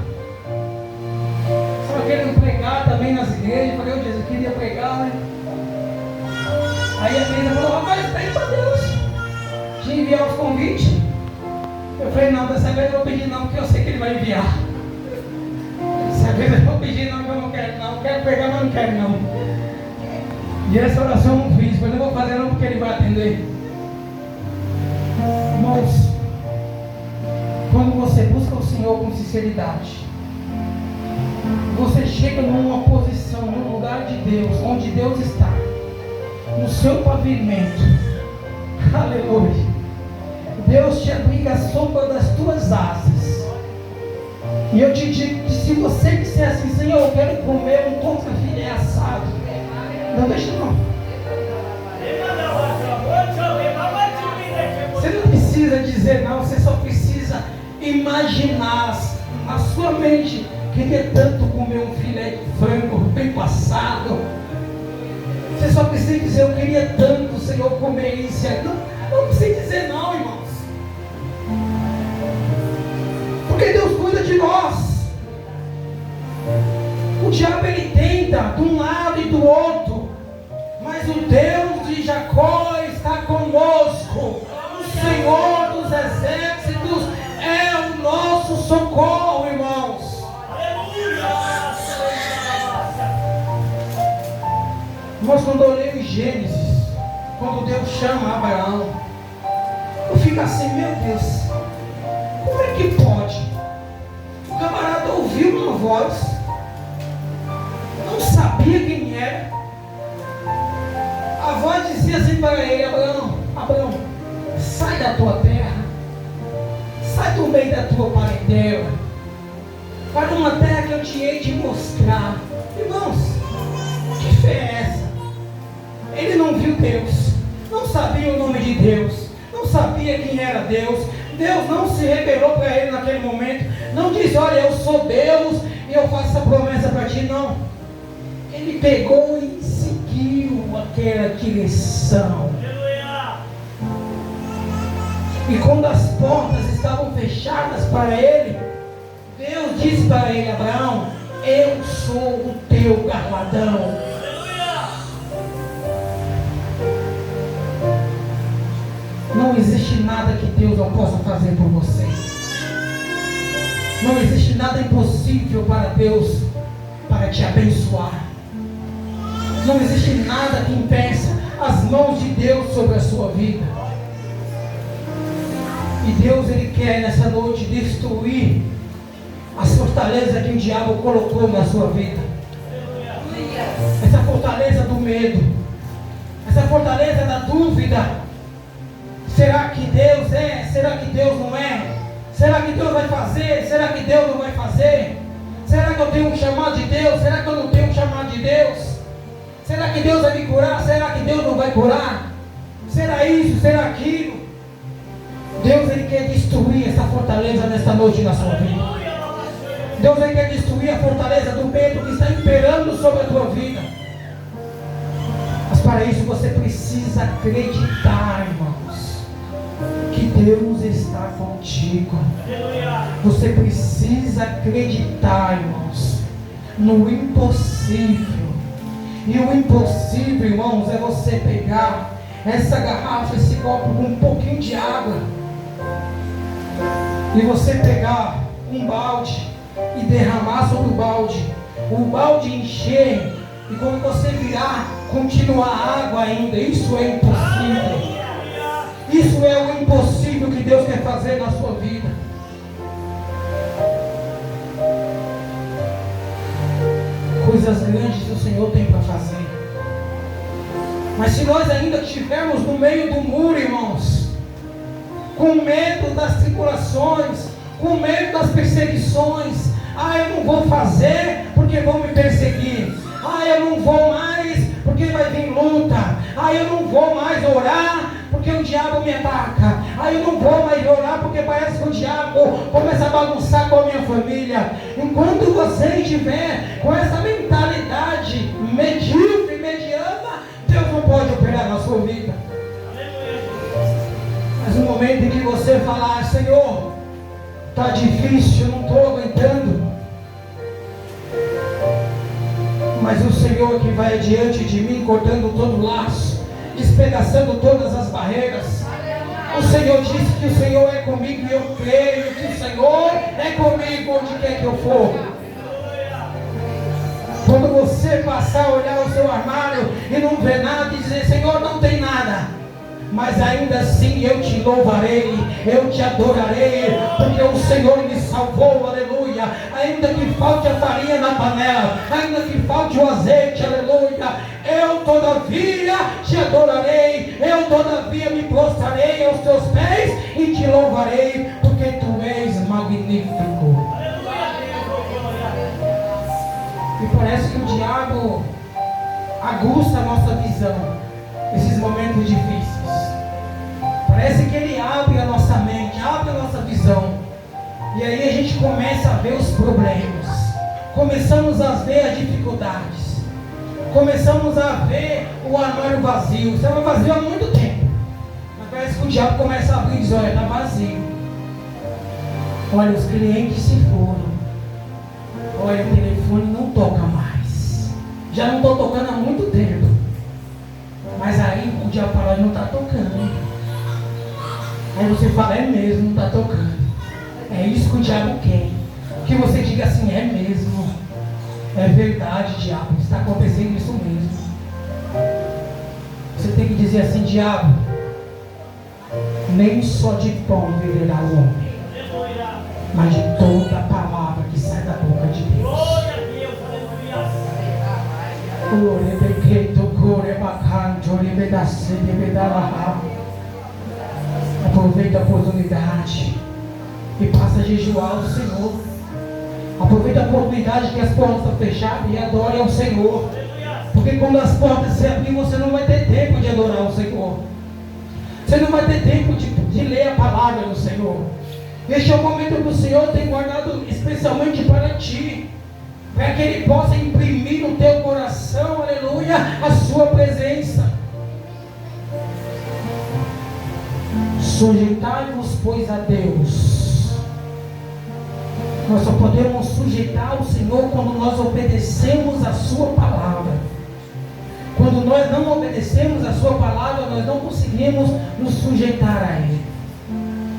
Estava querendo pregar também nas igrejas. Eu falei, Jesus, eu queria pregar, né? Aí a igreja falou, rapaz, pede para Deus te enviar os convites. Eu falei, não, dessa vez eu vou pedir não, porque eu sei que Ele vai enviar. Dessa vez eu vou pedir não, que eu não quero não. Quero pregar, mas não quero não. E essa oração eu não fiz, mas eu não vou fazer não, porque Ele vai atender. Irmãos, quando você busca o Senhor com sinceridade, você chega numa posição, num lugar de Deus, onde Deus está, no seu pavimento. Aleluia. Deus te abriga a sombra das tuas asas. E eu te digo que se você disser assim, Senhor, eu quero comer um contrafilé assado, não deixa não. Você não precisa dizer não, você só precisa imaginar na sua mente. Queria tanto comer um filé de frango bem passado. Você só precisa dizer, eu queria tanto, Senhor, comer isso. Não precisa dizer não, irmãos. Porque Deus cuida de nós. O diabo ele tenta de um lado e do outro, mas o Deus de Jacó está conosco. O Senhor dos exércitos é o nosso socorro, irmãos. Irmãos, quando eu leio em Gênesis, quando Deus chama Abraão, eu fico assim, meu Deus, como é que pode? O camarada ouviu uma voz, não sabia quem era. A voz dizia assim para ele, Abraão, sai da tua terra, sai do meio da tua parentela, para uma terra que eu te hei de mostrar. Irmãos, que fé é essa? Ele não viu Deus, não sabia o nome de Deus, não sabia quem era Deus. Deus não se revelou para ele naquele momento, não disse, olha, eu sou Deus e eu faço essa promessa para ti, não. Ele pegou e seguiu aquela direção. E quando as portas estavam fechadas para ele, Deus disse para ele, Abraão, eu sou o teu galardão. Não existe nada que Deus não possa fazer por você. Não existe nada impossível para Deus, para te abençoar. Não existe nada que impeça as mãos de Deus sobre a sua vida. E Deus, Ele quer nessa noite destruir as fortalezas que o diabo colocou na sua vida. essa fortaleza do medo, essa fortaleza da dúvida. Será que Deus é? Será que Deus não é? Será que Deus vai fazer? Será que Deus não vai fazer? Será que eu tenho um chamado de Deus? Será que eu não tenho um chamado de Deus? Será que Deus vai me curar? Será que Deus não vai curar? Será isso? Será aquilo? Deus, Ele quer destruir essa fortaleza nesta noite na sua vida. Deus, Ele quer destruir a fortaleza do medo que está imperando sobre a tua vida. Mas para isso você precisa acreditar, irmãos, que Deus está contigo. Você precisa acreditar, irmãos, no impossível. E o impossível, irmãos, é você pegar essa garrafa, esse copo com um pouquinho de água, e você pegar um balde e derramar sobre o balde encher, e quando você virar, continuar água ainda. Isso é impossível. Isso é o impossível que Deus quer fazer na sua vida. Coisas grandes o Senhor tem para fazer. Mas se nós ainda estivermos no meio do muro, irmãos, com medo das tribulações, com medo das perseguições, eu não vou fazer porque vão me perseguir, eu não vou mais porque vai vir luta, eu não vou mais orar porque o diabo me ataca, eu não vou mais orar porque parece que o diabo começa a bagunçar com a minha família. Enquanto você estiver com essa mentalidade medíocre, mediana, Deus não pode operar na sua vida. Mas no momento em que você falar: Senhor, está difícil, eu não estou aguentando, mas o Senhor que vai adiante de mim, cortando todo o laço, despedaçando todas as barreiras. O Senhor disse que o Senhor é comigo, e eu creio que o Senhor é comigo onde quer que eu for. Quando você passar a olhar o seu armário e não ver nada, e dizer: Senhor, não tem nada, mas ainda assim eu te louvarei, eu te adorarei, porque o Senhor me salvou, aleluia. Ainda que falte a farinha na panela, ainda que falte o azeite, aleluia, eu todavia te adorarei, eu todavia me prostrarei aos teus pés e te louvarei, porque tu és magnífico. E parece que o diabo aguça a nossa visão nesses momentos difíceis. Parece que ele abre a nossa mente, abre a nossa visão, e aí a gente começa a ver os problemas, começamos a ver as dificuldades, começamos a ver o armário vazio. Estava vazio há muito tempo, mas parece que o diabo começa a abrir e diz: olha, está vazio, olha, os clientes se foram, olha, o telefone não toca mais, já não estou tocando há muito tempo. Mas aí o diabo fala: não está tocando. Aí você fala: é mesmo, não está tocando. É isso que o diabo quer, que você diga assim: é mesmo, é verdade, diabo, está acontecendo isso mesmo. Você tem que dizer assim: diabo, nem só de pão viverá o homem, mas de toda a palavra que sai da boca de Deus. Glória a Deus, aleluia. Aproveita a oportunidade e passa a jejuar ao Senhor. Aproveita a oportunidade que as portas estão fechadas e adore ao Senhor. Porque quando as portas se abrirem, você não vai ter tempo de adorar o Senhor. Você não vai ter tempo de ler a palavra do Senhor. Este é o momento que o Senhor tem guardado especialmente para ti, para que Ele possa imprimir no teu coração, aleluia, a sua presença. Sujeitai-vos, pois, a Deus. Nós só podemos sujeitar o Senhor quando nós obedecemos a sua palavra. Quando nós não obedecemos a sua palavra, nós não conseguimos nos sujeitar a Ele,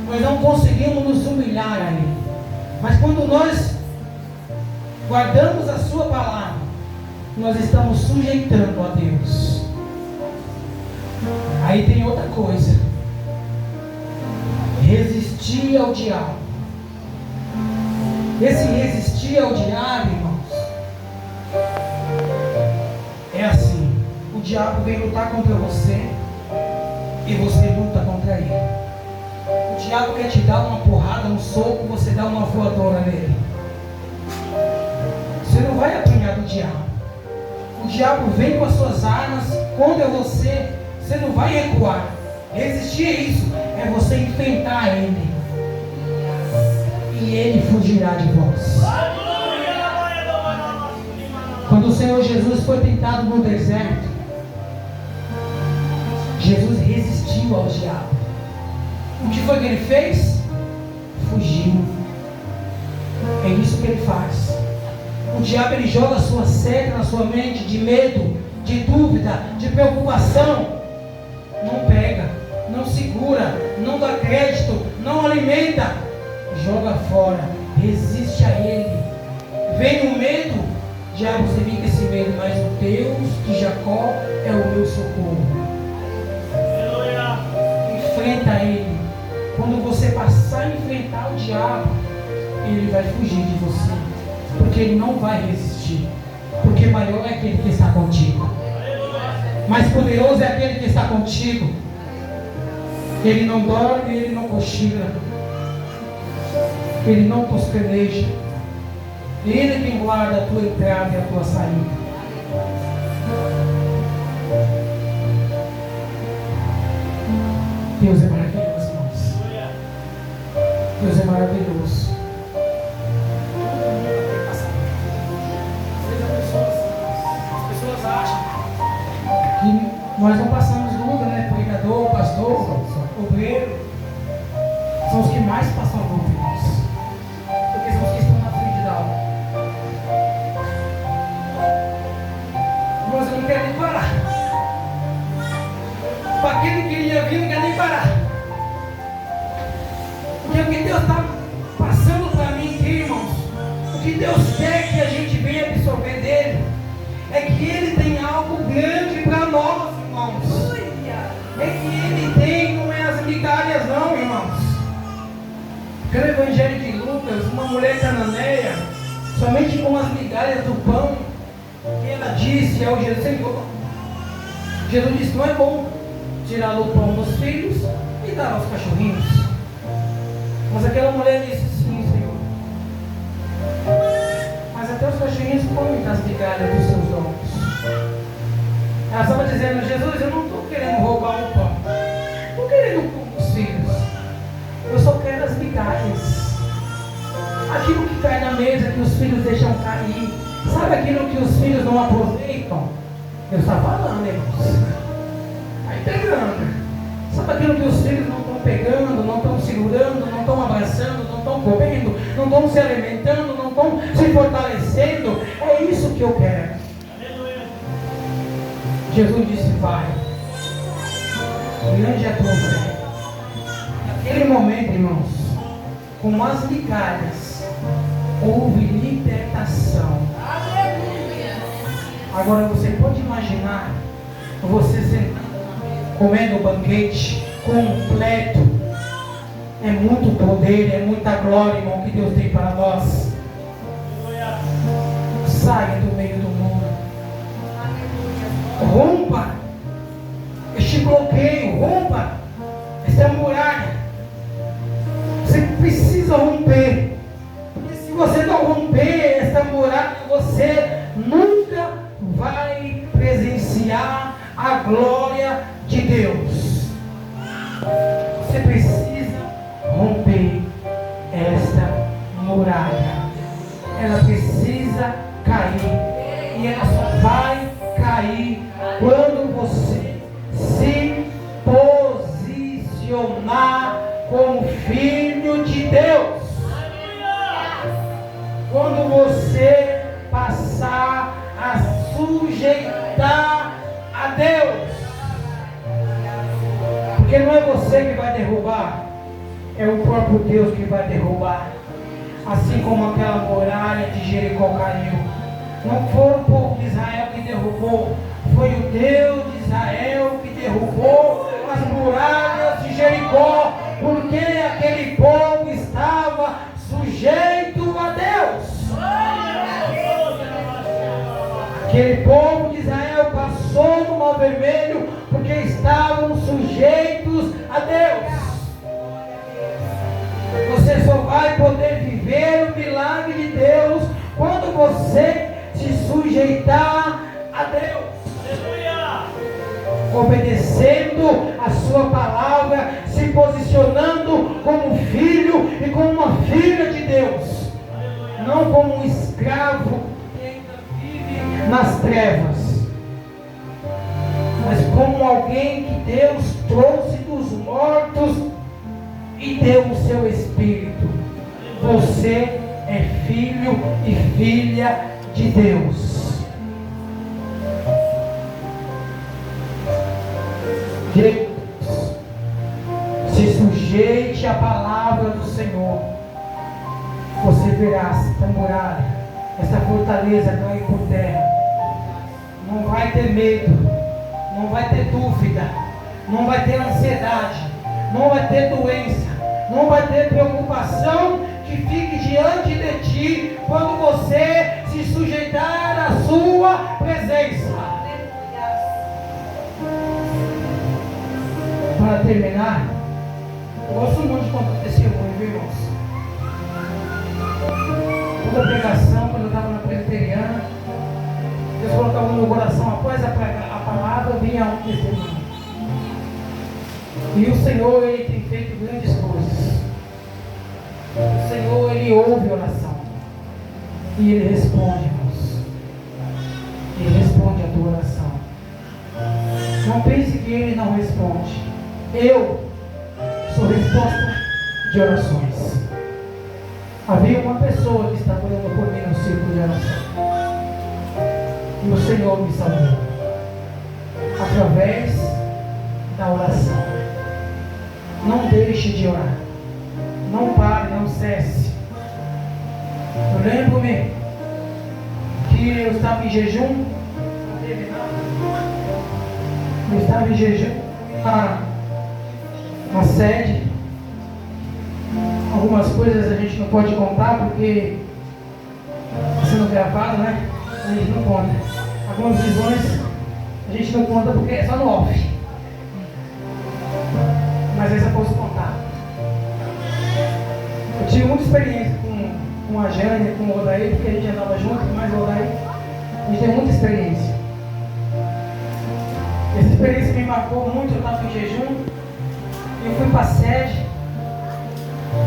nós não conseguimos nos humilhar a Ele. Mas quando nós guardamos a sua palavra, nós estamos sujeitando a Deus. Aí tem outra coisa: resistir ao diabo. Esse resistir ao diabo, irmãos, O diabo vem lutar contra você e você luta contra ele. O diabo quer te dar uma porrada, um soco, você dá uma voadora nele. Você não vai apanhar do diabo. O diabo vem com as suas armas contra você. Você não vai recuar. Resistir é isso. É você enfrentar ele. E ele fugirá de vós. Quando o Senhor Jesus foi tentado no deserto, Jesus resistiu ao diabo. O que foi que ele fez? Fugiu. É isso que ele faz. O diabo, ele joga a sua seta na sua mente de medo, de dúvida, de preocupação. Não pega, não segura, não dá crédito, não alimenta. Joga fora, resiste a ele. Vem o medo, diabo, você vem com esse medo, mas o Deus de Jacó é o meu socorro. Enfrenta ele. Quando você passar a enfrentar o diabo, ele vai fugir de você, porque ele não vai resistir, porque maior é aquele que está contigo, mais poderoso é aquele que está contigo. Ele não dorme, ele não cochila, ele não tosqueneja. Ele é quem guarda a tua entrada e a tua saída. Deus é maravilhoso, irmãos. Deus é maravilhoso. As pessoas acham que nós não passamos luta, né? Pregador, pastor, obreiro, são os que mais passam luta, irmãos, porque são os que estão na frente da aula. Mas eu não quero nem parar. Para aquele que ia vir, não quer nem parar. Porque o que Deus está passando para mim aqui, irmãos, o que Deus quer que a gente venha absorver dele, é que Ele tem algo grande para nós, irmãos. É que Ele tem, não é as migalhas não, irmãos. Pelo Evangelho de Lucas, uma mulher cananeia, somente com as migalhas do pão, que ela disse ao Jesus, Senhor, Jesus disse, não é bom tirar o pão dos filhos e dar aos cachorrinhos. Mas aquela mulher disse, sim, Senhor, mas até os cachorrinhos comem das migalhas dos seus dons. Ela estava dizendo, Jesus, eu não estou querendo roubar o pão, não estou querendo o pão dos filhos, eu só quero as migalhas, aquilo que cai na mesa, que os filhos deixam cair. Sabe aquilo que os filhos não aproveitam? Deus está falando, irmãos. Aí pegando. Sabe aquilo que os filhos não estão pegando, não estão segurando, não estão abraçando, não estão comendo, não estão se alimentando, não estão se fortalecendo? É isso que eu quero. Jesus disse, vai. Grande é a tua fé. Naquele momento, irmãos, com as migalhas, houve libertação. Agora você pode imaginar você sentado comendo o banquete completo. É muito poder, é muita glória, irmão, que Deus tem para nós. Saia do meio do mundo. Rompa este bloqueio, rompa esta muralha. Você precisa romper. Porque se você não romper esta muralha, você nunca vai presenciar a glória de Deus. Você precisa romper esta muralha. Ela precisa cair. E ela só vai cair quando você se posicionar como filho de Deus. Quando você passar a sujeitar a Deus. Porque não é você que vai derrubar, é o próprio Deus que vai derrubar. Assim como aquela muralha de Jericó caiu. Não foi o povo de Israel que derrubou, foi o Deus de Israel que derrubou as muralhas de Jericó, porque aquele povo estava sujeito a Deus. Aquele povo de Israel passou numa Vermelho, porque estavam sujeitos a Deus. Você só vai poder viver o milagre de Deus quando você se sujeitar a Deus. Aleluia. Obedecendo a sua palavra, se posicionando como filho e como uma filha de Deus. Aleluia. Não como um escravo que ainda vive nas trevas, mas como alguém que Deus trouxe dos mortos e deu o seu Espírito. Você é filho e filha de Deus. Deus, se sujeite à palavra do Senhor. Você verá esta muralha, esta fortaleza cair por terra. Não vai ter medo, não vai ter dúvida, não vai ter ansiedade, não vai ter doença, não vai ter preocupação que fique diante de ti quando você se sujeitar à sua presença. Para terminar, eu gosto muito de contar testemunho, viu, irmãos? Toda pregação, quando eu estava na presbiteriana, Deus colocava no meu coração, após a palavra, vinha um testemunho. E o Senhor, Ele tem feito grandes coisas. O Senhor, Ele ouve a oração. E Ele responde, irmãos. Ele responde a tua oração. Não pense que Ele não responde. Eu sou resposta de orações. Havia uma pessoa que estava orando por mim no círculo de oração. E o Senhor me salvou. Através da oração. Não deixe de orar. Não pare, não cesse. Eu lembro-me que eu estava em jejum. Eu estava em jejum na sede. Algumas coisas a gente não pode contar porque está sendo gravado, né? A gente não conta. Algumas visões a gente não conta porque é só no off. Mas essa eu posso contar. Eu tive muita experiência com a Jane, com o Odair, porque a gente andava junto, mais o Odair. A gente tem muita experiência. Essa experiência me marcou muito. Eu estava em jejum. Eu fui para a sede.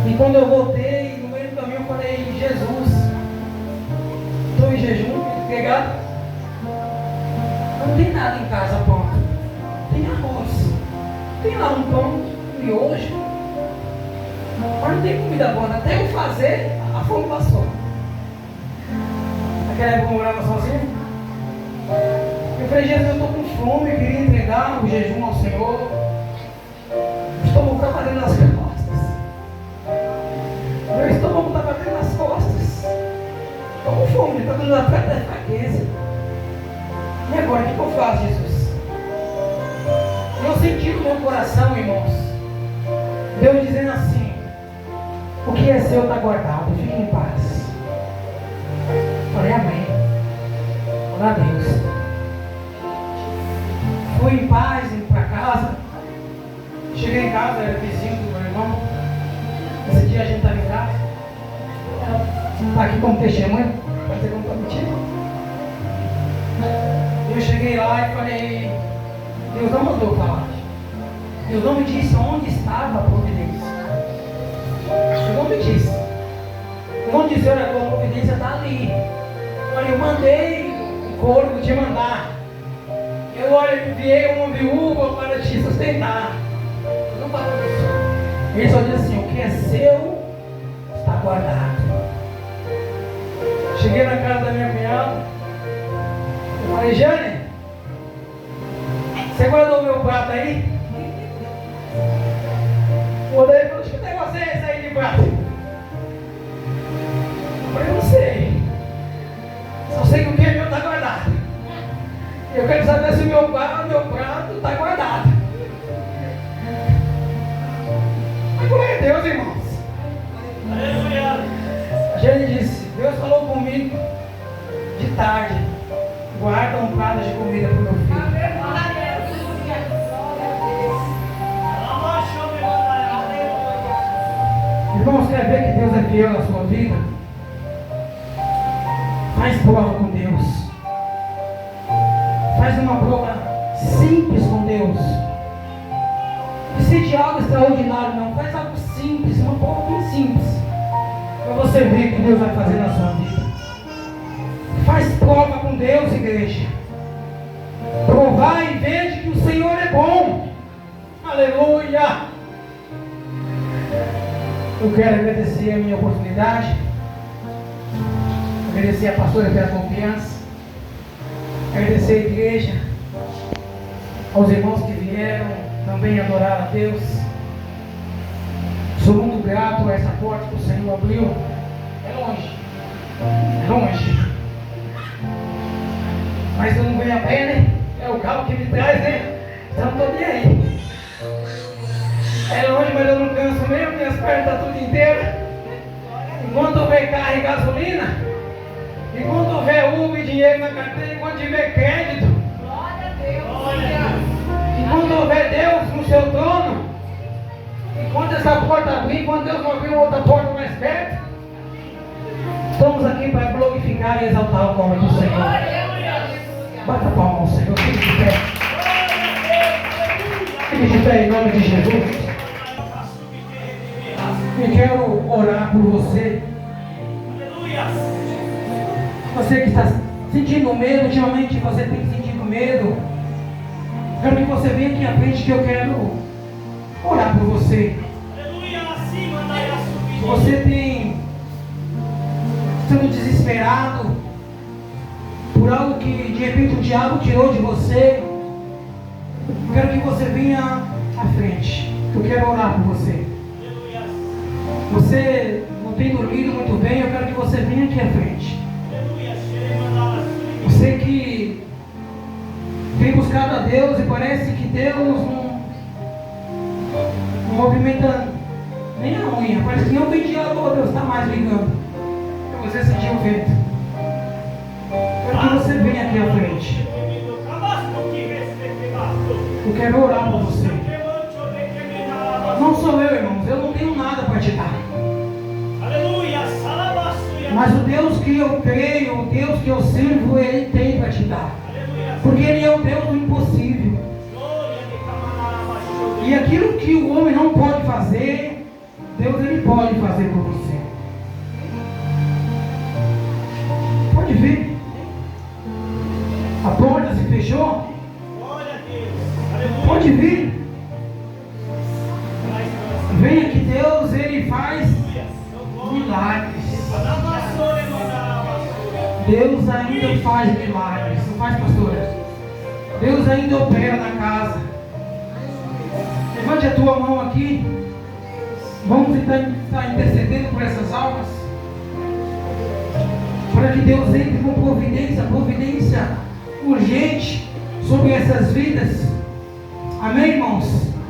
E quando eu voltei, no meio do caminho eu falei, Jesus, estou em jejum, pegado. Não tem nada em casa pronto. Tem arroz. Tem lá um pão, um miojo. Mas não tem comida boa. Até eu fazer, a fome passou. Naquela época eu morava sozinho. Eu falei, Jesus, eu estou com fome, eu queria entregar o jejum ao Senhor. O estômago está batendo nas costas. Meu estômago está batendo nas costas. Estou com fome, está dando a perna da fraqueza. E agora, o que eu faço, Jesus? Eu senti no meu coração, irmãos, Deus dizendo assim: o que é seu está guardado, fique em paz. Falei, amém. Glória a Deus. Fui em paz, indo para casa. Cheguei em casa, era vizinho do meu irmão. Esse dia a gente estava em casa. Está aqui como testemunha, para ter como contigo. Eu cheguei lá e falei, Deus não mandou falar. Deus não me disse onde estava a providência. Deus não me disse. Eu não disse, olha, a tua providência está ali. Olha, eu mandei o corpo te mandar. Eu, olha, enviei uma viúva para te sustentar. Eu não falou isso. Ele só diz assim, o que é seu está guardado. Cheguei na casa da minha cunhada. Eu falei, Jane, você guardou o meu prato aí? O Odair falou, que negócio é esse aí de prato? Eu falei, não sei. Só sei que o que é meu está guardado. Eu quero saber se o meu prato está guardado. Mas glória a Deus, irmãos. Aleluia. A gente disse, Deus falou comigo de tarde. Guarda um prato de comida para o meu filho. Irmãos, quer ver que Deus é fiel na sua vida? Faz prova com Deus. Faz uma prova simples com Deus. Não precisa de algo extraordinário, não. Faz algo simples, uma prova bem simples, para você ver o que Deus vai fazer na sua vida. Faz prova com Deus, igreja. Provar e veja que o Senhor é bom. Aleluia. Eu quero agradecer a minha oportunidade, agradecer a pastora pela confiança, agradecer a igreja, aos irmãos que vieram também adorar a Deus. Sou muito grato a essa porta que o Senhor abriu. É longe, mas eu não venho a pé, né? É o carro que me traz, né? Então não estou nem aí. É longe, mas eu não canso mesmo, minhas pernas estão tudo inteiras. Enquanto houver carro e gasolina, enquanto houver Uber e dinheiro na carteira, enquanto tiver crédito, enquanto houver Deus no seu trono, enquanto essa porta abrir, enquanto Deus não abrir outra porta mais perto, estamos aqui para glorificar e exaltar o nome do Senhor. Bata a palma ao Senhor, fique de pé. Fique de pé em nome de Jesus. Eu quero orar por você. Você que está sentindo medo, ultimamente você tem sentido medo. Quero que você venha aqui à frente que eu quero orar por você. Você tem estando desesperado por algo que de repente o diabo tirou de você. Quero que você venha à frente. Eu quero orar por você. Você não tem dormido muito bem, eu quero que você venha aqui à frente. Você que tem buscado a Deus e parece que Deus não movimenta nem a unha. Parece que não tem diálogo, Deus está mais ligando. Para você sentir o vento. Quero que você venha aqui à frente. Eu quero orar por você. Não sou eu, irmãos. Eu não tenho nada para te dar. Mas o Deus que eu creio, o Deus que eu sirvo, Ele tem para te dar. Porque Ele é o Deus do impossível. E aquilo que o homem não pode fazer, Deus Ele pode fazer por você. Pode vir. A porta se fechou. Pode vir. Venha que Deus Ele faz milagres. Deus ainda faz milagres. Não faz, pastora? Deus ainda opera na casa. Levante a tua mão aqui. Vamos estar intercedendo por essas almas, para que Deus entre com providência urgente sobre essas vidas. Amém, irmãos?